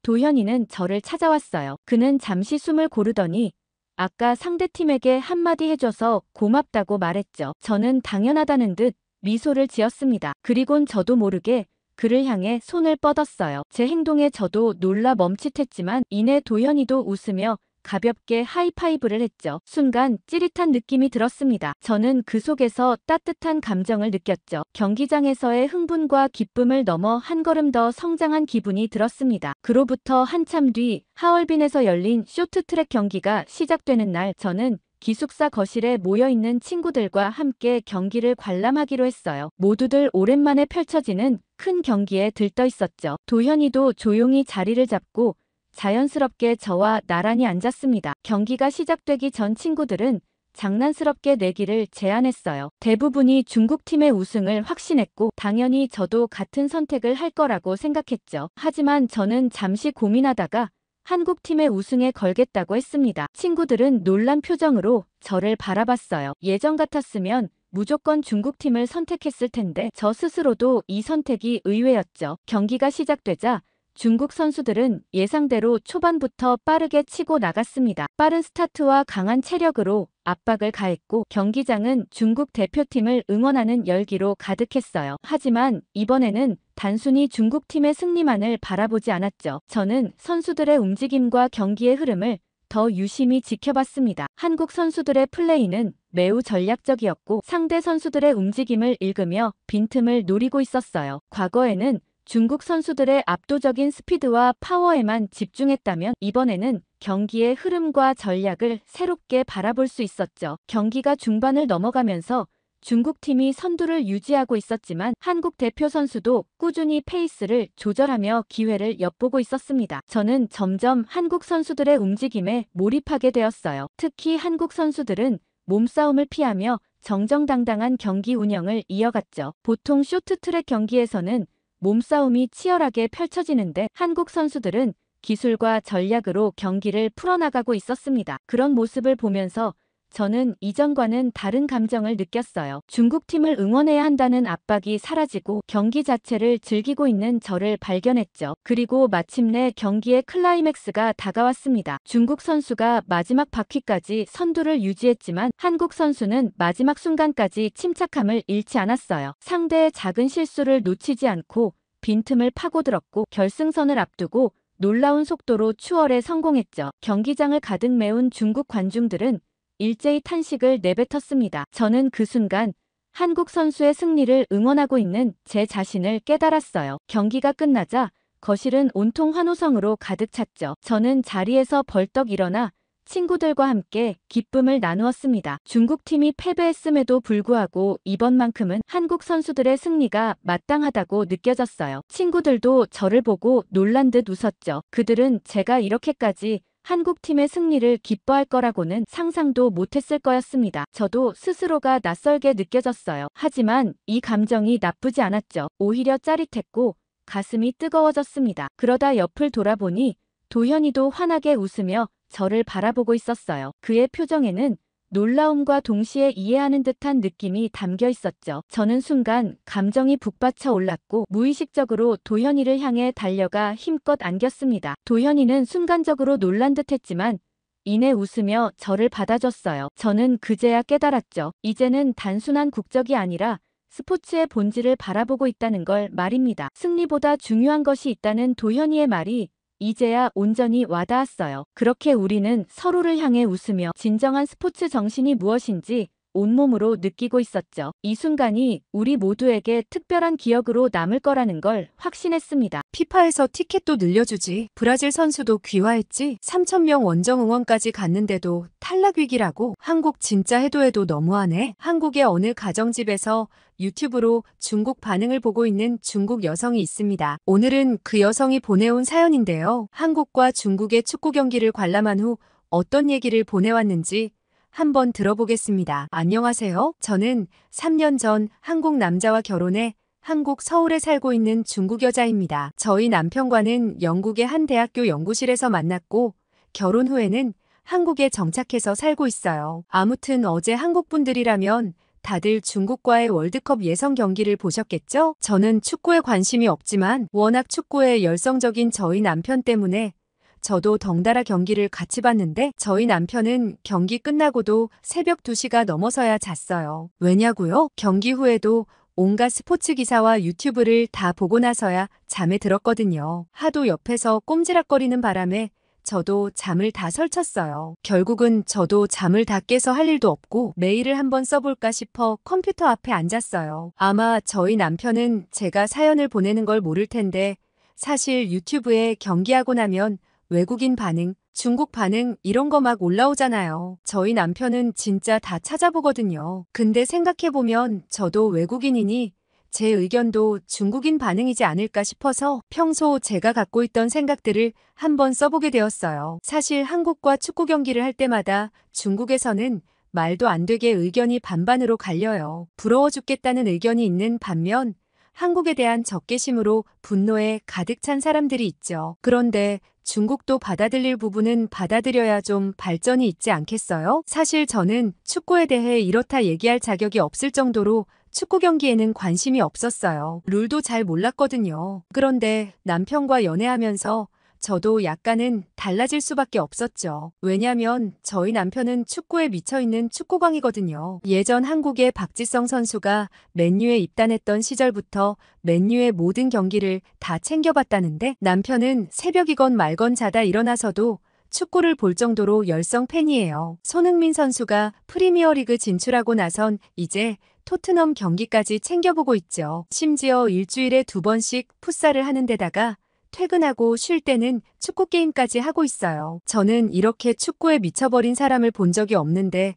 도현이는 저를 찾아왔어요. 그는 잠시 숨을 고르더니 아까 상대팀에게 한마디 해줘서 고맙다고 말했죠. 저는 당연하다는 듯 미소를 지었습니다. 그리곤 저도 모르게 그를 향해 손을 뻗었어요. 제 행동에 저도 놀라 멈칫했지만 이내 도현이도 웃으며 가볍게 하이파이브를 했죠. 순간 찌릿한 느낌이 들었습니다. 저는 그 속에서 따뜻한 감정을 느꼈죠. 경기장에서의 흥분과 기쁨을 넘어 한 걸음 더 성장한 기분이 들었습니다. 그로부터 한참 뒤 하얼빈에서 열린 쇼트트랙 경기가 시작되는 날 저는 기숙사 거실에 모여있는 친구들과 함께 경기를 관람하기로 했어요. 모두들 오랜만에 펼쳐지는 큰 경기에 들떠 있었죠. 도현이도 조용히 자리를 잡고 자연스럽게 저와 나란히 앉았습니다. 경기가 시작되기 전 친구들은 장난스럽게 내기를 제안했어요. 대부분이 중국팀의 우승을 확신했고 당연히 저도 같은 선택을 할 거라고 생각했죠. 하지만 저는 잠시 고민하다가 한국팀의 우승에 걸겠다고 했습니다. 친구들은 놀란 표정으로 저를 바라봤어요. 예전 같았으면 무조건 중국팀을 선택했을 텐데 저 스스로도 이 선택이 의외였죠. 경기가 시작되자 중국 선수들은 예상대로 초반부터 빠르게 치고 나갔습니다. 빠른 스타트와 강한 체력으로 압박을 가했고 경기장은 중국 대표팀을 응원하는 열기로 가득했어요. 하지만 이번에는 단순히 중국팀의 승리만을 바라보지 않았죠. 저는 선수들의 움직임과 경기의 흐름을 더 유심히 지켜봤습니다. 한국 선수들의 플레이는 매우 전략적이었고 상대 선수들의 움직임을 읽으며 빈틈을 노리고 있었어요. 과거에는 중국 선수들의 압도적인 스피드와 파워에만 집중했다면 이번에는 경기의 흐름과 전략을 새롭게 바라볼 수 있었죠. 경기가 중반을 넘어가면서 중국팀이 선두를 유지하고 있었지만 한국 대표 선수도 꾸준히 페이스를 조절하며 기회를 엿보고 있었습니다. 저는 점점 한국 선수들의 움직임에 몰입하게 되었어요. 특히 한국 선수들은 몸싸움을 피하며 정정당당한 경기 운영을 이어갔죠. 보통 쇼트트랙 경기에서는 몸싸움이 치열하게 펼쳐지는데 한국 선수들은 기술과 전략으로 경기를 풀어나가고 있었습니다. 그런 모습을 보면서 저는 이전과는 다른 감정을 느꼈어요. 중국팀을 응원해야 한다는 압박이 사라지고 경기 자체를 즐기고 있는 저를 발견했죠. 그리고 마침내 경기의 클라이맥스가 다가왔습니다. 중국 선수가 마지막 바퀴까지 선두를 유지했지만 한국 선수는 마지막 순간까지 침착함을 잃지 않았어요. 상대의 작은 실수를 놓치지 않고 빈틈을 파고들었고 결승선을 앞두고 놀라운 속도로 추월에 성공했죠. 경기장을 가득 메운 중국 관중들은 일제히 탄식을 내뱉었습니다. 저는 그 순간 한국 선수의 승리를 응원하고 있는 제 자신을 깨달았어요. 경기가 끝나자 거실은 온통 환호성으로 가득 찼죠. 저는 자리에서 벌떡 일어나 친구들과 함께 기쁨을 나누었습니다. 중국팀이 패배했음에도 불구하고 이번만큼은 한국 선수들의 승리가 마땅하다고 느껴졌어요. 친구들도 저를 보고 놀란 듯 웃었죠. 그들은 제가 이렇게까지 한국팀의 승리를 기뻐할 거라고는 상상도 못했을 거였습니다. 저도 스스로가 낯설게 느껴졌어요. 하지만 이 감정이 나쁘지 않았죠. 오히려 짜릿했고 가슴이 뜨거워졌습니다. 그러다 옆을 돌아보니 도현이도 환하게 웃으며 저를 바라보고 있었어요. 그의 표정에는 놀라움과 동시에 이해하는 듯한 느낌이 담겨 있었죠. 저는 순간 감정이 북받쳐 올랐고 무의식적으로 도현이를 향해 달려가 힘껏 안겼습니다. 도현이는 순간적으로 놀란 듯했지만 이내 웃으며 저를 받아줬어요. 저는 그제야 깨달았죠. 이제는 단순한 국적이 아니라 스포츠의 본질을 바라보고 있다는 걸 말입니다. 승리보다 중요한 것이 있다는 도현이의 말이 이제야 온전히 와닿았어요. 그렇게 우리는 서로를 향해 웃으며 진정한 스포츠 정신이 무엇인지 온몸으로 느끼고 있었죠. 이 순간이 우리 모두에게 특별한 기억으로 남을 거라는 걸 확신했습니다. 피파에서 티켓도 늘려주지. 브라질 선수도 귀화했지. 3,000명 원정 응원까지 갔는데도 탈락 위기라고. 한국 진짜 해도 너무하네. 한국의 어느 가정집에서 유튜브로 중국 반응을 보고 있는 중국 여성이 있습니다. 오늘은 그 여성이 보내온 사연인데요. 한국과 중국의 축구 경기를 관람한 후 어떤 얘기를 보내왔는지 한번 들어보겠습니다. 안녕하세요. 저는 3년 전 한국 남자와 결혼해 한국 서울에 살고 있는 중국 여자입니다. 저희 남편과는 영국의 한 대학교 연구실에서 만났고 결혼 후에는 한국에 정착해서 살고 있어요. 아무튼 어제 한국 분들이라면 다들 중국과의 월드컵 예선 경기를 보셨겠죠? 저는 축구에 관심이 없지만 워낙 축구에 열성적인 저희 남편 때문에 저도 덩달아 경기를 같이 봤는데 저희 남편은 경기 끝나고도 새벽 2시가 넘어서야 잤어요. 왜냐고요? 경기 후에도 온갖 스포츠 기사와 유튜브를 다 보고 나서야 잠에 들었거든요. 하도 옆에서 꼼지락거리는 바람에 저도 잠을 다 설쳤어요. 결국은 저도 잠을 다 깨서 할 일도 없고 메일을 한번 써볼까 싶어 컴퓨터 앞에 앉았어요. 아마 저희 남편은 제가 사연을 보내는 걸 모를 텐데 사실 유튜브에 경기하고 나면 외국인 반응, 중국 반응 이런 거 막 올라오잖아요. 저희 남편은 진짜 다 찾아보거든요. 근데 생각해보면 저도 외국인이니 제 의견도 중국인 반응이지 않을까 싶어서 평소 제가 갖고 있던 생각들을 한번 써보게 되었어요. 사실 한국과 축구 경기를 할 때마다 중국에서는 말도 안 되게 의견이 반반으로 갈려요. 부러워 죽겠다는 의견이 있는 반면 한국에 대한 적개심으로 분노에 가득 찬 사람들이 있죠. 그런데 중국도 받아들일 부분은 받아들여야 좀 발전이 있지 않겠어요? 사실 저는 축구에 대해 이렇다 얘기할 자격이 없을 정도로 축구 경기에는 관심이 없었어요. 룰도 잘 몰랐거든요. 그런데 남편과 연애하면서 저도 약간은 달라질 수밖에 없었죠. 왜냐면 저희 남편은 축구에 미쳐있는 축구광이거든요. 예전 한국의 박지성 선수가 맨유에 입단했던 시절부터 맨유의 모든 경기를 다 챙겨봤다는데 남편은 새벽이건 말건 자다 일어나서도 축구를 볼 정도로 열성 팬이에요. 손흥민 선수가 프리미어리그 진출하고 나선 이제 토트넘 경기까지 챙겨보고 있죠. 심지어 일주일에 2번씩 풋살을 하는 데다가 퇴근하고 쉴 때는 축구 게임까지 하고 있어요. 저는 이렇게 축구에 미쳐버린 사람을 본 적이 없는데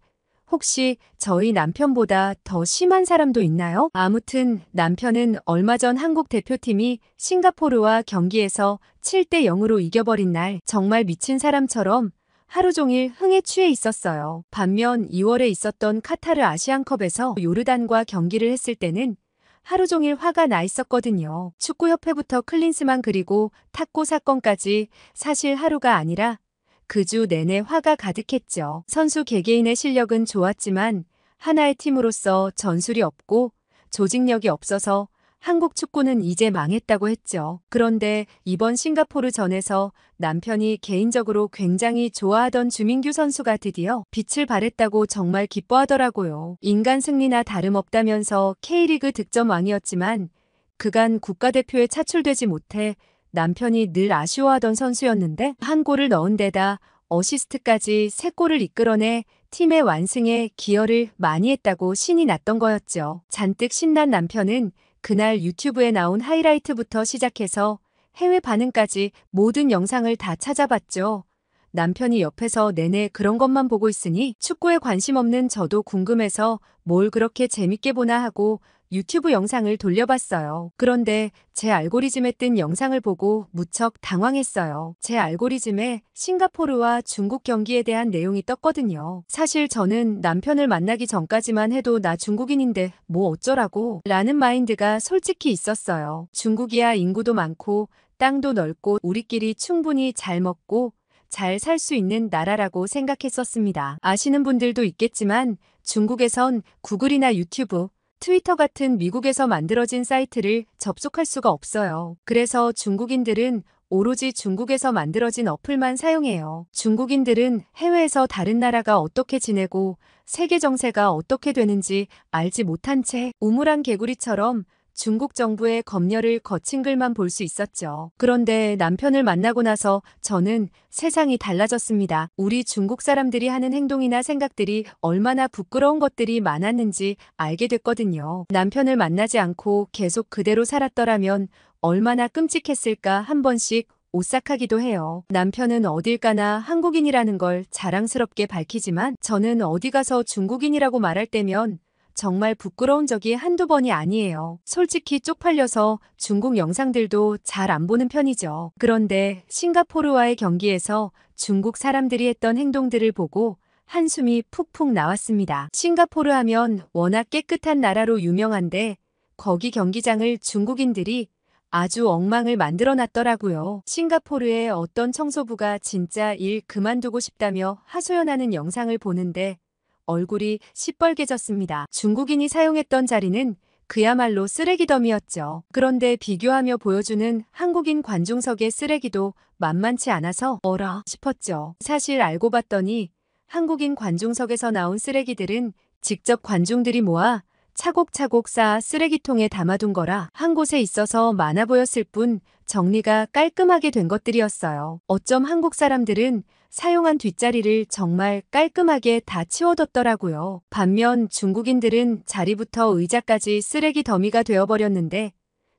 혹시 저희 남편보다 더 심한 사람도 있나요? 아무튼 남편은 얼마 전 한국 대표팀이 싱가포르와 경기에서 7대 0으로 이겨버린 날 정말 미친 사람처럼 하루 종일 흥에 취해 있었어요. 반면 2월에 있었던 카타르 아시안컵에서 요르단과 경기를 했을 때는 하루 종일 화가 나 있었거든요. 축구협회부터 클린스만 그리고 탁구 사건까지 사실 하루가 아니라 그 주 내내 화가 가득했죠. 선수 개개인의 실력은 좋았지만 하나의 팀으로서 전술이 없고 조직력이 없어서 한국 축구는 이제 망했다고 했죠. 그런데 이번 싱가포르 전에서 남편이 개인적으로 굉장히 좋아하던 주민규 선수가 드디어 빛을 발했다고 정말 기뻐하더라고요. 인간 승리나 다름없다면서 K리그 득점 왕이었지만 그간 국가대표에 차출되지 못해 남편이 늘 아쉬워하던 선수였는데 한 골을 넣은 데다 어시스트까지 3골을 이끌어내 팀의 완승에 기여를 많이 했다고 신이 났던 거였죠. 잔뜩 신난 남편은 그날 유튜브에 나온 하이라이트부터 시작해서 해외 반응까지 모든 영상을 다 찾아봤죠. 남편이 옆에서 내내 그런 것만 보고 있으니 축구에 관심 없는 저도 궁금해서 뭘 그렇게 재밌게 보나 하고 유튜브 영상을 돌려봤어요. 그런데 제 알고리즘에 뜬 영상을 보고 무척 당황했어요. 제 알고리즘에 싱가포르와 중국 경기에 대한 내용이 떴거든요. 사실 저는 남편을 만나기 전까지만 해도 나 중국인인데 뭐 어쩌라고 라는 마인드가 솔직히 있었어요. 중국이야 인구도 많고 땅도 넓고 우리끼리 충분히 잘 먹고 잘 살 수 있는 나라라고 생각했었습니다. 아시는 분들도 있겠지만 중국에선 구글이나 유튜브, 트위터 같은 미국에서 만들어진 사이트를 접속할 수가 없어요. 그래서 중국인들은 오로지 중국에서 만들어진 어플만 사용해요. 중국인들은 해외에서 다른 나라가 어떻게 지내고 세계 정세가 어떻게 되는지 알지 못한 채 우물안 개구리처럼 중국 정부의 검열을 거친 글만 볼 수 있었죠. 그런데 남편을 만나고 나서 저는 세상이 달라졌습니다. 우리 중국 사람들이 하는 행동이나 생각들이 얼마나 부끄러운 것들이 많았는지 알게 됐거든요. 남편을 만나지 않고 계속 그대로 살았더라면 얼마나 끔찍했을까 한 번씩 오싹하기도 해요. 남편은 어딜 가나 한국인이라는 걸 자랑스럽게 밝히지만 저는 어디 가서 중국인이라고 말할 때면 정말 부끄러운 적이 한두 번이 아니에요. 솔직히 쪽팔려서 중국 영상들도 잘 안 보는 편이죠. 그런데 싱가포르와의 경기에서 중국 사람들이 했던 행동들을 보고 한숨이 푹푹 나왔습니다. 싱가포르 하면 워낙 깨끗한 나라로 유명한데 거기 경기장을 중국인들이 아주 엉망을 만들어 놨더라고요. 싱가포르의 어떤 청소부가 진짜 일 그만두고 싶다며 하소연하는 영상을 보는데 얼굴이 시뻘개졌습니다. 중국인이 사용했던 자리는 그야말로 쓰레기 더미였죠. 그런데 비교하며 보여주는 한국인 관중석의 쓰레기도 만만치 않아서 어라 싶었죠. 사실 알고 봤더니 한국인 관중석에서 나온 쓰레기들은 직접 관중들이 모아 차곡차곡 쌓아 쓰레기통에 담아둔 거라 한 곳에 있어서 많아 보였을 뿐 정리가 깔끔하게 된 것들이었어요. 어쩜 한국 사람들은 사용한 뒷자리를 정말 깔끔하게 다 치워뒀더라고요. 반면 중국인들은 자리부터 의자까지 쓰레기 더미가 되어버렸는데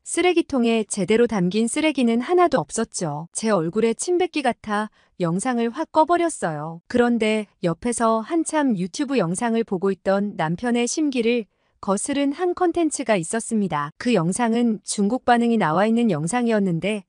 쓰레기통에 제대로 담긴 쓰레기는 하나도 없었죠. 제 얼굴에 침 뱉기 같아 영상을 확 꺼버렸어요. 그런데 옆에서 한참 유튜브 영상을 보고 있던 남편의 심기를 거스른 한 컨텐츠가 있었습니다. 그 영상은 중국 반응이 나와 있는 영상이었는데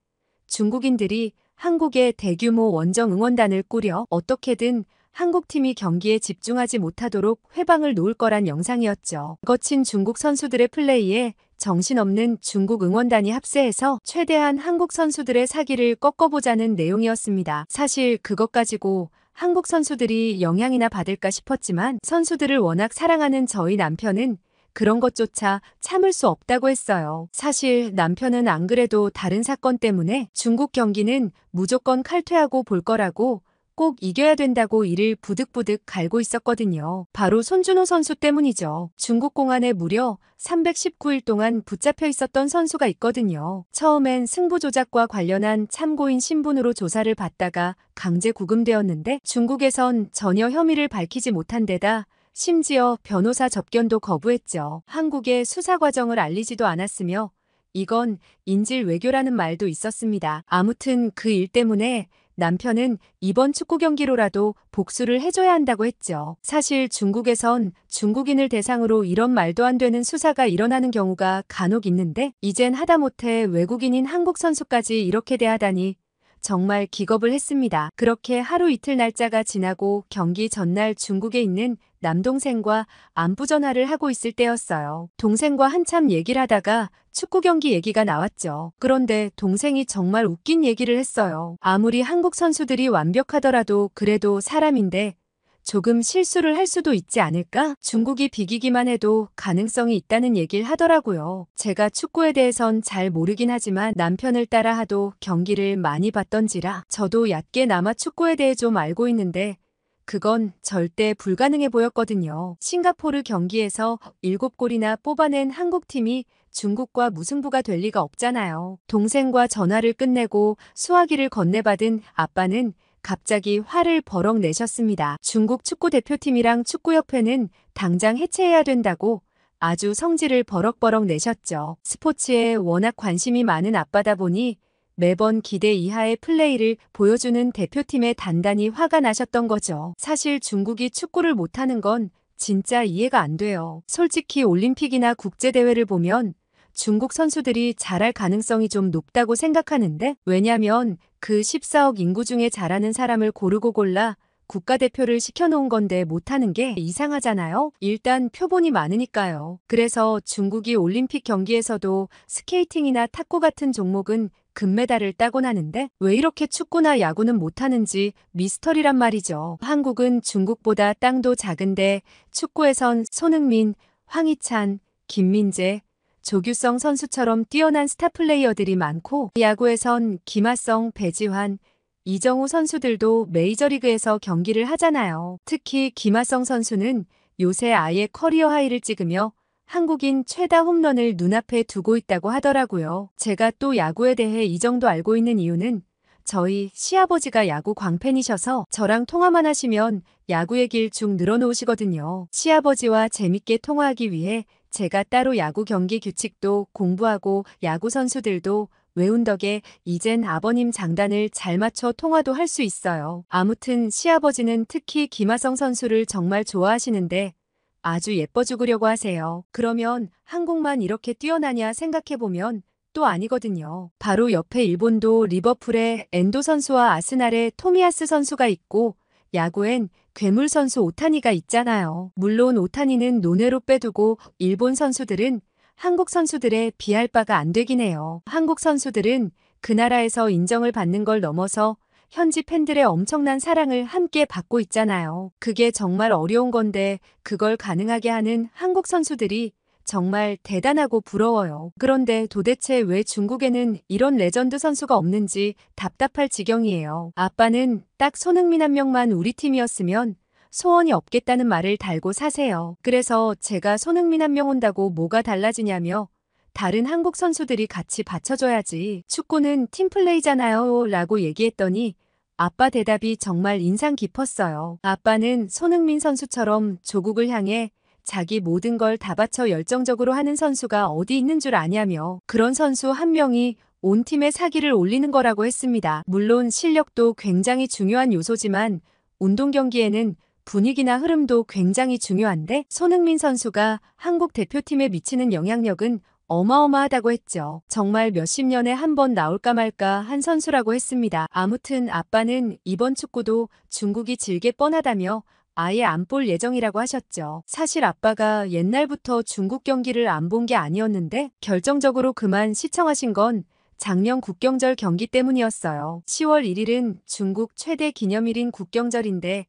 중국인들이 한국의 대규모 원정 응원단을 꾸려 어떻게든 한국팀이 경기에 집중하지 못하도록 회방을 놓을 거란 영상이었죠. 거친 중국 선수들의 플레이에 정신없는 중국 응원단이 합세해서 최대한 한국 선수들의 사기를 꺾어보자는 내용이었습니다. 사실 그것 가지고 한국 선수들이 영향이나 받을까 싶었지만 선수들을 워낙 사랑하는 저희 남편은 그런 것조차 참을 수 없다고 했어요. 사실 남편은 안 그래도 다른 사건 때문에 중국 경기는 무조건 칼퇴하고 볼 거라고 꼭 이겨야 된다고 이를 부득부득 갈고 있었거든요. 바로 손준호 선수 때문이죠. 중국 공안에 무려 319일 동안 붙잡혀 있었던 선수가 있거든요. 처음엔 승부 조작과 관련한 참고인 신분으로 조사를 받다가 강제 구금되었는데 중국에선 전혀 혐의를 밝히지 못한 데다 심지어 변호사 접견도 거부했죠. 한국의 수사 과정을 알리지도 않았으며 이건 인질 외교라는 말도 있었습니다. 아무튼 그 일 때문에 남편은 이번 축구 경기로라도 복수를 해줘야 한다고 했죠. 사실 중국에선 중국인을 대상으로 이런 말도 안 되는 수사가 일어나는 경우가 간혹 있는데 이젠 하다못해 외국인인 한국 선수까지 이렇게 대하다니 정말 기겁을 했습니다. 그렇게 하루 이틀 날짜가 지나고 경기 전날 중국에 있는 남동생과 안부 전화를 하고 있을 때였어요. 동생과 한참 얘기를 하다가 축구 경기 얘기가 나왔죠. 그런데 동생이 정말 웃긴 얘기를 했어요. 아무리 한국 선수들이 완벽하더라도 그래도 사람인데 조금 실수를 할 수도 있지 않을까? 중국이 비기기만 해도 가능성이 있다는 얘기를 하더라고요. 제가 축구에 대해선 잘 모르긴 하지만 남편을 따라 하도 경기를 많이 봤던지라 저도 얕게나마 축구에 대해 좀 알고 있는데 그건 절대 불가능해 보였거든요. 싱가포르 경기에서 7골이나 뽑아낸 한국팀이 중국과 무승부가 될 리가 없잖아요. 동생과 전화를 끝내고 수화기를 건네받은 아빠는 갑자기 화를 버럭 내셨습니다. 중국 축구대표팀이랑 축구협회는 당장 해체해야 된다고 아주 성질을 버럭버럭 내셨죠. 스포츠에 워낙 관심이 많은 아빠다 보니 매번 기대 이하의 플레이를 보여주는 대표팀에 단단히 화가 나셨던 거죠. 사실 중국이 축구를 못하는 건 진짜 이해가 안 돼요. 솔직히 올림픽이나 국제대회를 보면 중국 선수들이 잘할 가능성이 좀 높다고 생각하는데, 왜냐면 그 14억 인구 중에 잘하는 사람을 고르고 골라 국가대표를 시켜놓은 건데 못하는 게 이상하잖아요. 일단 표본이 많으니까요. 그래서 중국이 올림픽 경기에서도 스케이팅이나 탁구 같은 종목은 금메달을 따곤 하는데 왜 이렇게 축구나 야구는 못하는지 미스터리란 말이죠. 한국은 중국보다 땅도 작은데 축구에선 손흥민, 황희찬, 김민재, 조규성 선수처럼 뛰어난 스타 플레이어들이 많고, 야구에선 김하성, 배지환, 이정우 선수들도 메이저리그에서 경기를 하잖아요. 특히 김하성 선수는 요새 아예 커리어 하이를 찍으며 한국인 최다 홈런을 눈앞에 두고 있다고 하더라고요. 제가 또 야구에 대해 이 정도 알고 있는 이유는 저희 시아버지가 야구 광팬이셔서 저랑 통화만 하시면 야구 얘기를 쭉 늘어놓으시거든요. 시아버지와 재밌게 통화하기 위해 제가 따로 야구 경기 규칙도 공부하고 야구 선수들도 외운 덕에 이젠 아버님 장단을 잘 맞춰 통화도 할 수 있어요. 아무튼 시아버지는 특히 김하성 선수를 정말 좋아하시는데 아주 예뻐 죽으려고 하세요. 그러면 한국만 이렇게 뛰어나냐 생각해보면 또 아니거든요. 바로 옆에 일본도 리버풀의 엔도 선수와 아스날의 토미야스 선수가 있고, 야구엔 괴물 선수 오타니가 있잖아요. 물론 오타니는 논외로 빼두고 일본 선수들은 한국 선수들에 비할 바가 안 되긴 해요. 한국 선수들은 그 나라에서 인정을 받는 걸 넘어서 현지 팬들의 엄청난 사랑을 함께 받고 있잖아요. 그게 정말 어려운 건데 그걸 가능하게 하는 한국 선수들이 정말 대단하고 부러워요. 그런데 도대체 왜 중국에는 이런 레전드 선수가 없는지 답답할 지경이에요. 아빠는 딱 손흥민 한 명만 우리 팀이었으면 소원이 없겠다는 말을 달고 사세요. 그래서 제가 손흥민 한 명 온다고 뭐가 달라지냐며 다른 한국 선수들이 같이 받쳐줘야지. 축구는 팀플레이잖아요 라고 얘기했더니 아빠 대답이 정말 인상 깊었어요. 아빠는 손흥민 선수처럼 조국을 향해 자기 모든 걸 다 바쳐 열정적으로 하는 선수가 어디 있는 줄 아냐며 그런 선수 한 명이 온 팀의 사기를 올리는 거라고 했습니다. 물론 실력도 굉장히 중요한 요소지만 운동 경기에는 분위기나 흐름도 굉장히 중요한데 손흥민 선수가 한국 대표팀에 미치는 영향력은 어마어마하다고 했죠. 정말 몇십 년에 한 번 나올까 말까 한 선수라고 했습니다. 아무튼 아빠는 이번 축구도 중국이 질게 뻔하다며 아예 안 볼 예정이라고 하셨죠. 사실 아빠가 옛날부터 중국 경기를 안 본 게 아니었는데 결정적으로 그만 시청하신 건 작년 국경절 경기 때문이었어요. 10월 1일은 중국 최대 기념일인 국경절인데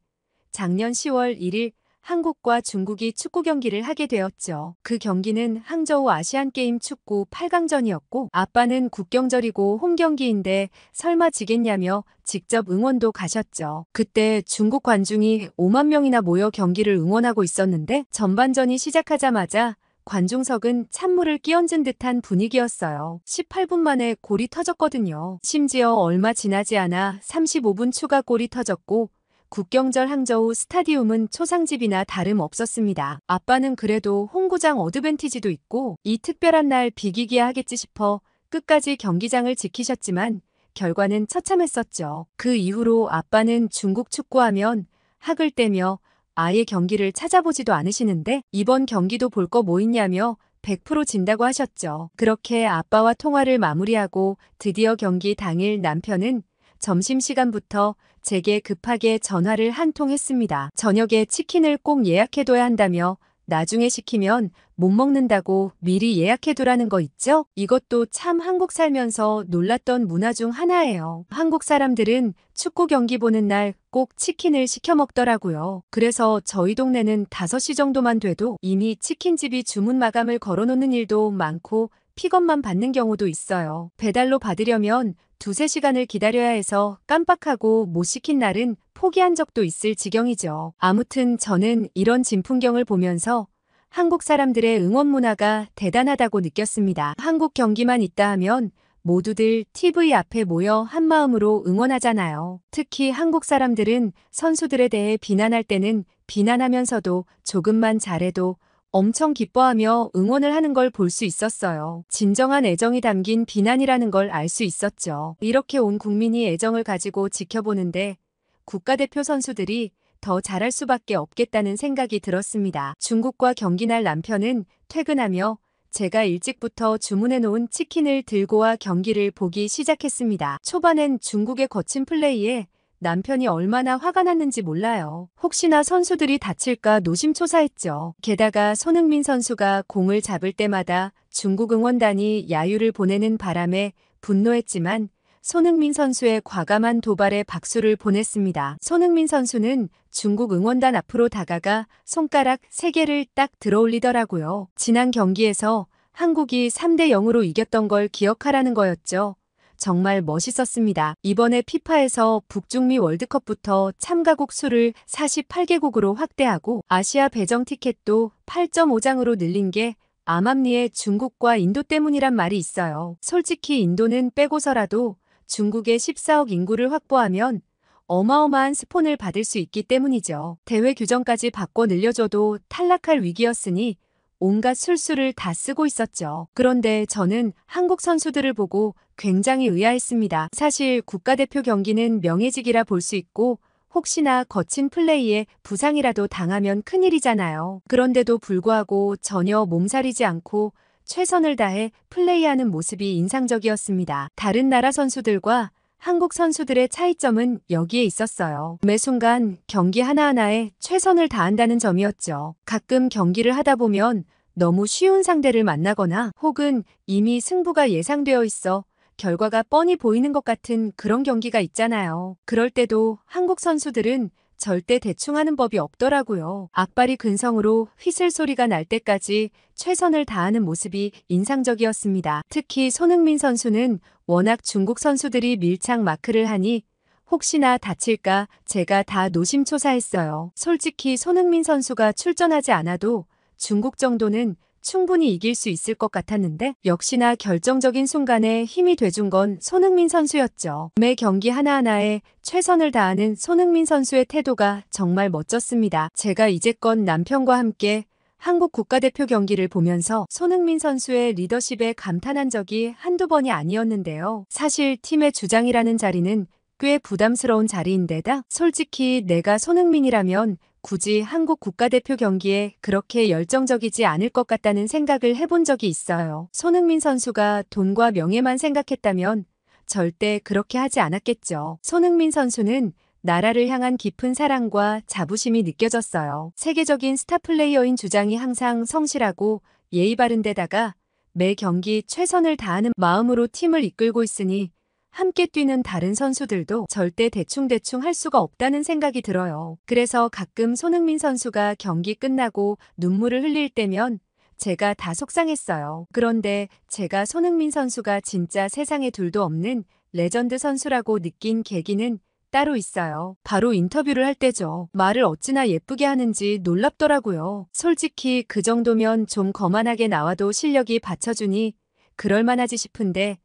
작년 10월 1일 한국과 중국이 축구 경기를 하게 되었죠. 그 경기는 항저우 아시안게임 축구 8강전이었고 아빠는 국경절이고 홈 경기인데 설마 지겠냐며 직접 응원도 가셨죠. 그때 중국 관중이 5만 명이나 모여 경기를 응원하고 있었는데 전반전이 시작하자마자 관중석은 찬물을 끼얹은 듯한 분위기였어요. 18분 만에 골이 터졌거든요. 심지어 얼마 지나지 않아 35분 추가 골이 터졌고 국경절 항저우 스타디움은 초상집이나 다름없었습니다. 아빠는 그래도 홈구장 어드밴티지도 있고 이 특별한 날 비기기야 하겠지 싶어 끝까지 경기장을 지키셨지만 결과는 처참했었죠. 그 이후로 아빠는 중국 축구하면 학을 떼며 아예 경기를 찾아보지도 않으시는데 이번 경기도 볼 거 뭐 있냐며 100% 진다고 하셨죠. 그렇게 아빠와 통화를 마무리하고 드디어 경기 당일 남편은 점심시간부터 제게 급하게 전화를 한 통 했습니다. 저녁에 치킨을 꼭 예약해둬야 한다며 나중에 시키면 못 먹는다고 미리 예약해두라는 거 있죠? 이것도 참 한국 살면서 놀랐던 문화 중 하나예요. 한국 사람들은 축구 경기 보는 날 꼭 치킨을 시켜 먹더라고요. 그래서 저희 동네는 5시 정도만 돼도 이미 치킨집이 주문 마감을 걸어놓는 일도 많고 픽업만 받는 경우도 있어요. 배달로 받으려면 2~3시간을 기다려야 해서 깜빡하고 못 시킨 날은 포기한 적도 있을 지경이죠. 아무튼 저는 이런 진풍경을 보면서 한국 사람들의 응원 문화가 대단하다고 느꼈습니다. 한국 경기만 있다 하면 모두들 TV 앞에 모여 한마음으로 응원하잖아요. 특히 한국 사람들은 선수들에 대해 비난할 때는 비난하면서도 조금만 잘해도 엄청 기뻐하며 응원을 하는 걸 볼 수 있었어요. 진정한 애정이 담긴 비난이라는 걸 알 수 있었죠. 이렇게 온 국민이 애정을 가지고 지켜보는데 국가대표 선수들이 더 잘할 수밖에 없겠다는 생각이 들었습니다. 중국과 경기 날 남편은 퇴근하며 제가 일찍부터 주문해 놓은 치킨을 들고 와 경기를 보기 시작했습니다. 초반엔 중국의 거친 플레이에 남편이 얼마나 화가 났는지 몰라요. 혹시나 선수들이 다칠까 노심초사했죠. 게다가 손흥민 선수가 공을 잡을 때마다 중국 응원단이 야유를 보내는 바람에 분노했지만 손흥민 선수의 과감한 도발에 박수를 보냈습니다. 손흥민 선수는 중국 응원단 앞으로 다가가 손가락 3개를 딱 들어올리더라고요. 지난 경기에서 한국이 3대 0으로 이겼던 걸 기억하라는 거였죠. 정말 멋있었습니다. 이번에 피파에서 북중미 월드컵부터 참가국 수를 48개국으로 확대하고 아시아 배정 티켓도 8.5장으로 늘린 게 암암리의 중국과 인도 때문이란 말이 있어요. 솔직히 인도는 빼고서라도 중국의 14억 인구를 확보하면 어마어마한 스폰을 받을 수 있기 때문이죠. 대회 규정까지 바꿔 늘려줘도 탈락할 위기였으니 온갖 술수를 다 쓰고 있었죠. 그런데 저는 한국 선수들을 보고 굉장히 의아했습니다. 사실 국가대표 경기는 명예직이라 볼 수 있고 혹시나 거친 플레이에 부상이라도 당하면 큰일이잖아요. 그런데도 불구하고 전혀 몸살이지 않고 최선을 다해 플레이하는 모습이 인상적이었습니다. 다른 나라 선수들과 한국 선수들의 차이점은 여기에 있었어요. 매 순간 경기 하나하나에 최선을 다한다는 점이었죠. 가끔 경기를 하다 보면 너무 쉬운 상대를 만나거나 혹은 이미 승부가 예상되어 있어 결과가 뻔히 보이는 것 같은 그런 경기가 있잖아요. 그럴 때도 한국 선수들은 절대 대충 하는 법이 없더라고요. 악발이 근성으로 휘슬 소리가 날 때까지 최선을 다하는 모습이 인상적이었습니다. 특히 손흥민 선수는 워낙 중국 선수들이 밀착 마크를 하니 혹시나 다칠까 제가 다 노심초사했어요. 솔직히 손흥민 선수가 출전하지 않아도 중국 정도는 충분히 이길 수 있을 것 같았는데 역시나 결정적인 순간에 힘이 돼준 건 손흥민 선수였죠. 매 경기 하나하나에 최선을 다하는 손흥민 선수의 태도가 정말 멋졌습니다. 제가 이제껏 남편과 함께 한국 국가대표 경기를 보면서 손흥민 선수의 리더십에 감탄한 적이 한두 번이 아니었는데요. 사실 팀의 주장이라는 자리는 꽤 부담스러운 자리인데다 솔직히 내가 손흥민이라면 굳이 한국 국가대표 경기에 그렇게 열정적이지 않을 것 같다는 생각을 해본 적이 있어요. 손흥민 선수가 돈과 명예만 생각했다면 절대 그렇게 하지 않았겠죠. 손흥민 선수는 나라를 향한 깊은 사랑과 자부심이 느껴졌어요. 세계적인 스타 플레이어인 주장이 항상 성실하고 예의 바른 데다가 매 경기 최선을 다하는 마음으로 팀을 이끌고 있으니 함께 뛰는 다른 선수들도 절대 대충대충 할 수가 없다는 생각이 들어요. 그래서 가끔 손흥민 선수가 경기 끝나고 눈물을 흘릴 때면 제가 다 속상했어요. 그런데 제가 손흥민 선수가 진짜 세상에 둘도 없는 레전드 선수라고 느낀 계기는 따로 있어요. 바로 인터뷰를 할 때죠. 말을 어찌나 예쁘게 하는지 놀랍더라고요. 솔직히 그 정도면 좀 거만하게 나와도 실력이 받쳐주니 그럴만하지 싶은데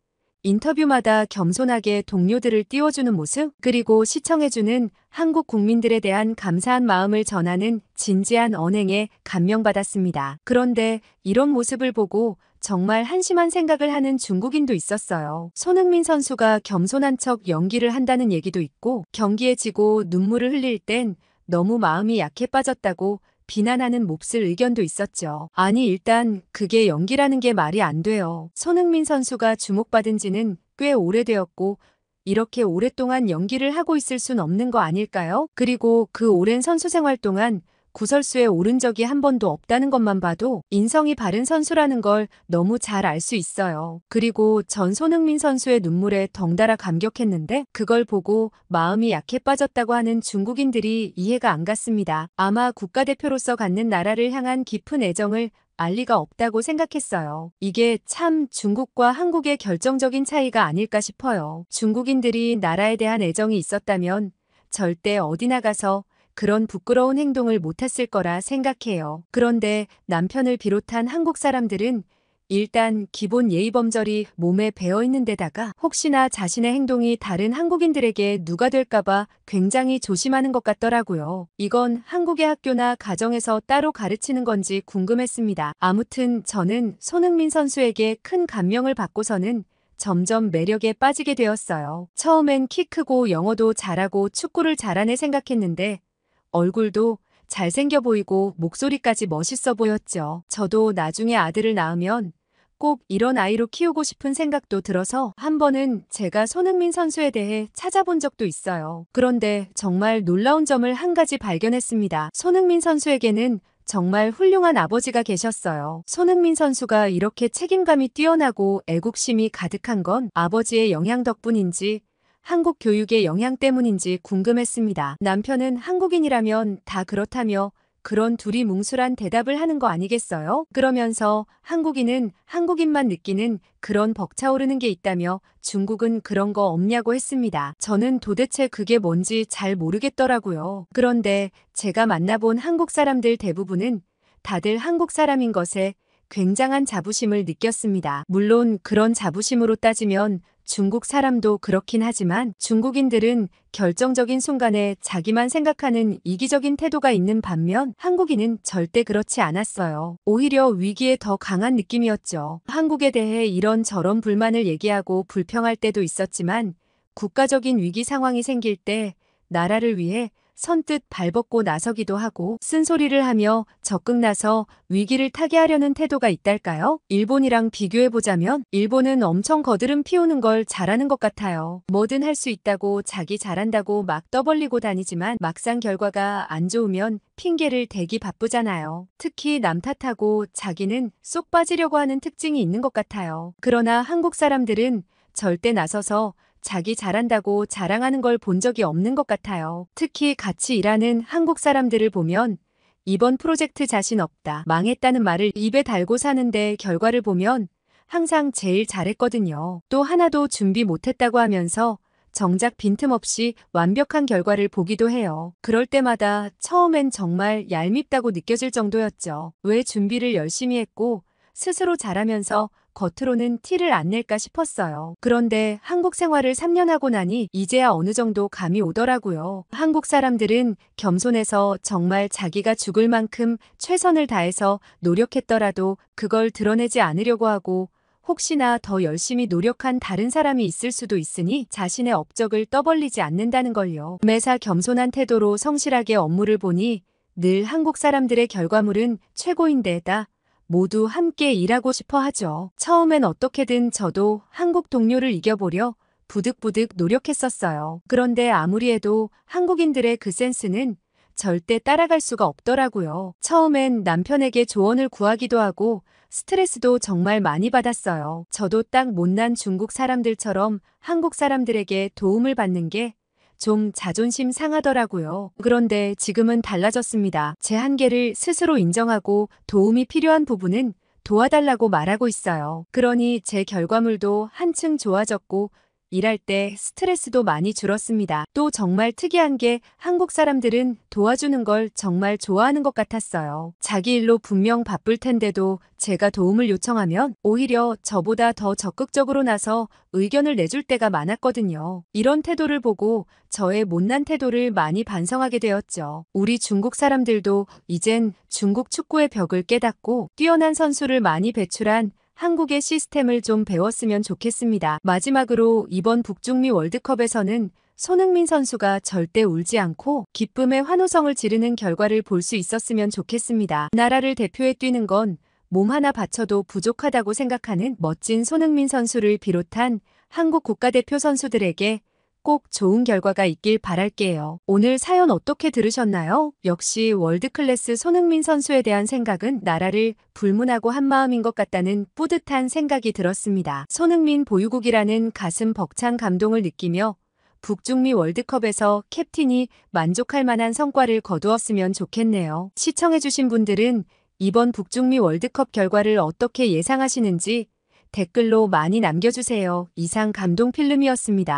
인터뷰마다 겸손하게 동료들을 띄워주는 모습, 그리고 시청해주는 한국 국민들에 대한 감사한 마음을 전하는 진지한 언행에 감명받았습니다. 그런데 이런 모습을 보고 정말 한심한 생각을 하는 중국인도 있었어요. 손흥민 선수가 겸손한 척 연기를 한다는 얘기도 있고 경기에 지고 눈물을 흘릴 땐 너무 마음이 약해 빠졌다고 비난하는 몹쓸 의견도 있었죠. 아니 일단 그게 연기라는 게 말이 안 돼요. 손흥민 선수가 주목받은 지는 꽤 오래되었고 이렇게 오랫동안 연기를 하고 있을 순 없는 거 아닐까요? 그리고 그 오랜 선수 생활 동안 구설수에 오른 적이 한 번도 없다는 것만 봐도 인성이 바른 선수라는 걸 너무 잘 알 수 있어요. 그리고 전 손흥민 선수의 눈물에 덩달아 감격했는데 그걸 보고 마음이 약해 빠졌다고 하는 중국인들이 이해가 안 갔습니다. 아마 국가대표로서 갖는 나라를 향한 깊은 애정을 알 리가 없다고 생각했어요. 이게 참 중국과 한국의 결정적인 차이가 아닐까 싶어요. 중국인들이 나라에 대한 애정이 있었다면 절대 어디 나가서 그런 부끄러운 행동을 못했을 거라 생각해요. 그런데 남편을 비롯한 한국 사람들은 일단 기본 예의범절이 몸에 배어 있는 데다가 혹시나 자신의 행동이 다른 한국인들에게 누가 될까봐 굉장히 조심하는 것 같더라고요. 이건 한국의 학교나 가정에서 따로 가르치는 건지 궁금했습니다. 아무튼 저는 손흥민 선수에게 큰 감명을 받고서는 점점 매력에 빠지게 되었어요. 처음엔 키 크고 영어도 잘하고 축구를 잘하네 생각했는데 얼굴도 잘생겨 보이고 목소리까지 멋있어 보였죠. 저도 나중에 아들을 낳으면 꼭 이런 아이로 키우고 싶은 생각도 들어서 한 번은 제가 손흥민 선수에 대해 찾아본 적도 있어요. 그런데 정말 놀라운 점을 한 가지 발견했습니다. 손흥민 선수에게는 정말 훌륭한 아버지가 계셨어요. 손흥민 선수가 이렇게 책임감이 뛰어나고 애국심이 가득한 건 아버지의 영향 덕분인지 한국 교육의 영향 때문인지 궁금했습니다. 남편은 한국인이라면 다 그렇다며 그런 두리뭉술한 대답을 하는 거 아니겠어요? 그러면서 한국인은 한국인만 느끼는 그런 벅차오르는 게 있다며 중국은 그런 거 없냐고 했습니다. 저는 도대체 그게 뭔지 잘 모르겠더라고요. 그런데 제가 만나본 한국 사람들 대부분은 다들 한국 사람인 것에 굉장한 자부심을 느꼈습니다. 물론 그런 자부심으로 따지면 중국 사람도 그렇긴 하지만 중국인들은 결정적인 순간에 자기만 생각하는 이기적인 태도가 있는 반면 한국인은 절대 그렇지 않았어요. 오히려 위기에 더 강한 느낌이었죠. 한국에 대해 이런저런 불만을 얘기하고 불평할 때도 있었지만 국가적인 위기 상황이 생길 때 나라를 위해 선뜻 발벗고 나서기도 하고 쓴소리를 하며 적극 나서 위기를 타개하려는 태도가 있달까요? 일본이랑 비교해보자면 일본은 엄청 거드름 피우는 걸 잘하는 것 같아요. 뭐든 할 수 있다고 자기 잘한다고 막 떠벌리고 다니지만 막상 결과가 안 좋으면 핑계를 대기 바쁘잖아요. 특히 남 탓하고 자기는 쏙 빠지려고 하는 특징이 있는 것 같아요. 그러나 한국 사람들은 절대 나서서 자기 잘한다고 자랑하는 걸 본 적이 없는 것 같아요. 특히 같이 일하는 한국 사람들을 보면 이번 프로젝트 자신 없다, 망했다는 말을 입에 달고 사는데 결과를 보면 항상 제일 잘했거든요. 또 하나도 준비 못했다고 하면서 정작 빈틈없이 완벽한 결과를 보기도 해요. 그럴 때마다 처음엔 정말 얄밉다고 느껴질 정도였죠. 왜 준비를 열심히 했고 스스로 잘하면서 겉으로는 티를 안 낼까 싶었어요. 그런데 한국 생활을 3년 하고 나니 이제야 어느 정도 감이 오더라고요. 한국 사람들은 겸손해서 정말 자기가 죽을 만큼 최선을 다해서 노력했더라도 그걸 드러내지 않으려고 하고 혹시나 더 열심히 노력한 다른 사람이 있을 수도 있으니 자신의 업적을 떠벌리지 않는다는 걸요. 매사 겸손한 태도로 성실하게 업무를 보니 늘 한국 사람들의 결과물은 최고인데다 모두 함께 일하고 싶어 하죠. 처음엔 어떻게든 저도 한국 동료를 이겨보려 부득부득 노력했었어요. 그런데 아무리 해도 한국인들의 그 센스는 절대 따라갈 수가 없더라고요. 처음엔 남편에게 조언을 구하기도 하고 스트레스도 정말 많이 받았어요. 저도 딱 못난 중국 사람들처럼 한국 사람들에게 도움을 받는 게 좀 자존심 상하더라고요. 그런데 지금은 달라졌습니다. 제 한계를 스스로 인정하고 도움이 필요한 부분은 도와달라고 말하고 있어요. 그러니 제 결과물도 한층 좋아졌고 일할 때 스트레스도 많이 줄었습니다. 또 정말 특이한 게 한국 사람들은 도와주는 걸 정말 좋아하는 것 같았어요. 자기 일로 분명 바쁠 텐데도 제가 도움을 요청하면 오히려 저보다 더 적극적으로 나서 의견을 내줄 때가 많았거든요. 이런 태도를 보고 저의 못난 태도를 많이 반성하게 되었죠. 우리 중국 사람들도 이젠 중국 축구의 벽을 깨닫고 뛰어난 선수를 많이 배출한 한국의 시스템을 좀 배웠으면 좋겠습니다. 마지막으로 이번 북중미 월드컵에서는 손흥민 선수가 절대 울지 않고 기쁨의 환호성을 지르는 결과를 볼 수 있었으면 좋겠습니다. 나라를 대표해 뛰는 건 몸 하나 바쳐도 부족하다고 생각하는 멋진 손흥민 선수를 비롯한 한국 국가대표 선수들에게 꼭 좋은 결과가 있길 바랄게요. 오늘 사연 어떻게 들으셨나요? 역시 월드클래스 손흥민 선수에 대한 생각은 나라를 불문하고 한마음인 것 같다는 뿌듯한 생각이 들었습니다. 손흥민 보유국이라는 가슴 벅찬 감동을 느끼며 북중미 월드컵에서 캡틴이 만족할 만한 성과를 거두었으면 좋겠네요. 시청해주신 분들은 이번 북중미 월드컵 결과를 어떻게 예상하시는지 댓글로 많이 남겨주세요. 이상 감동 필름이었습니다.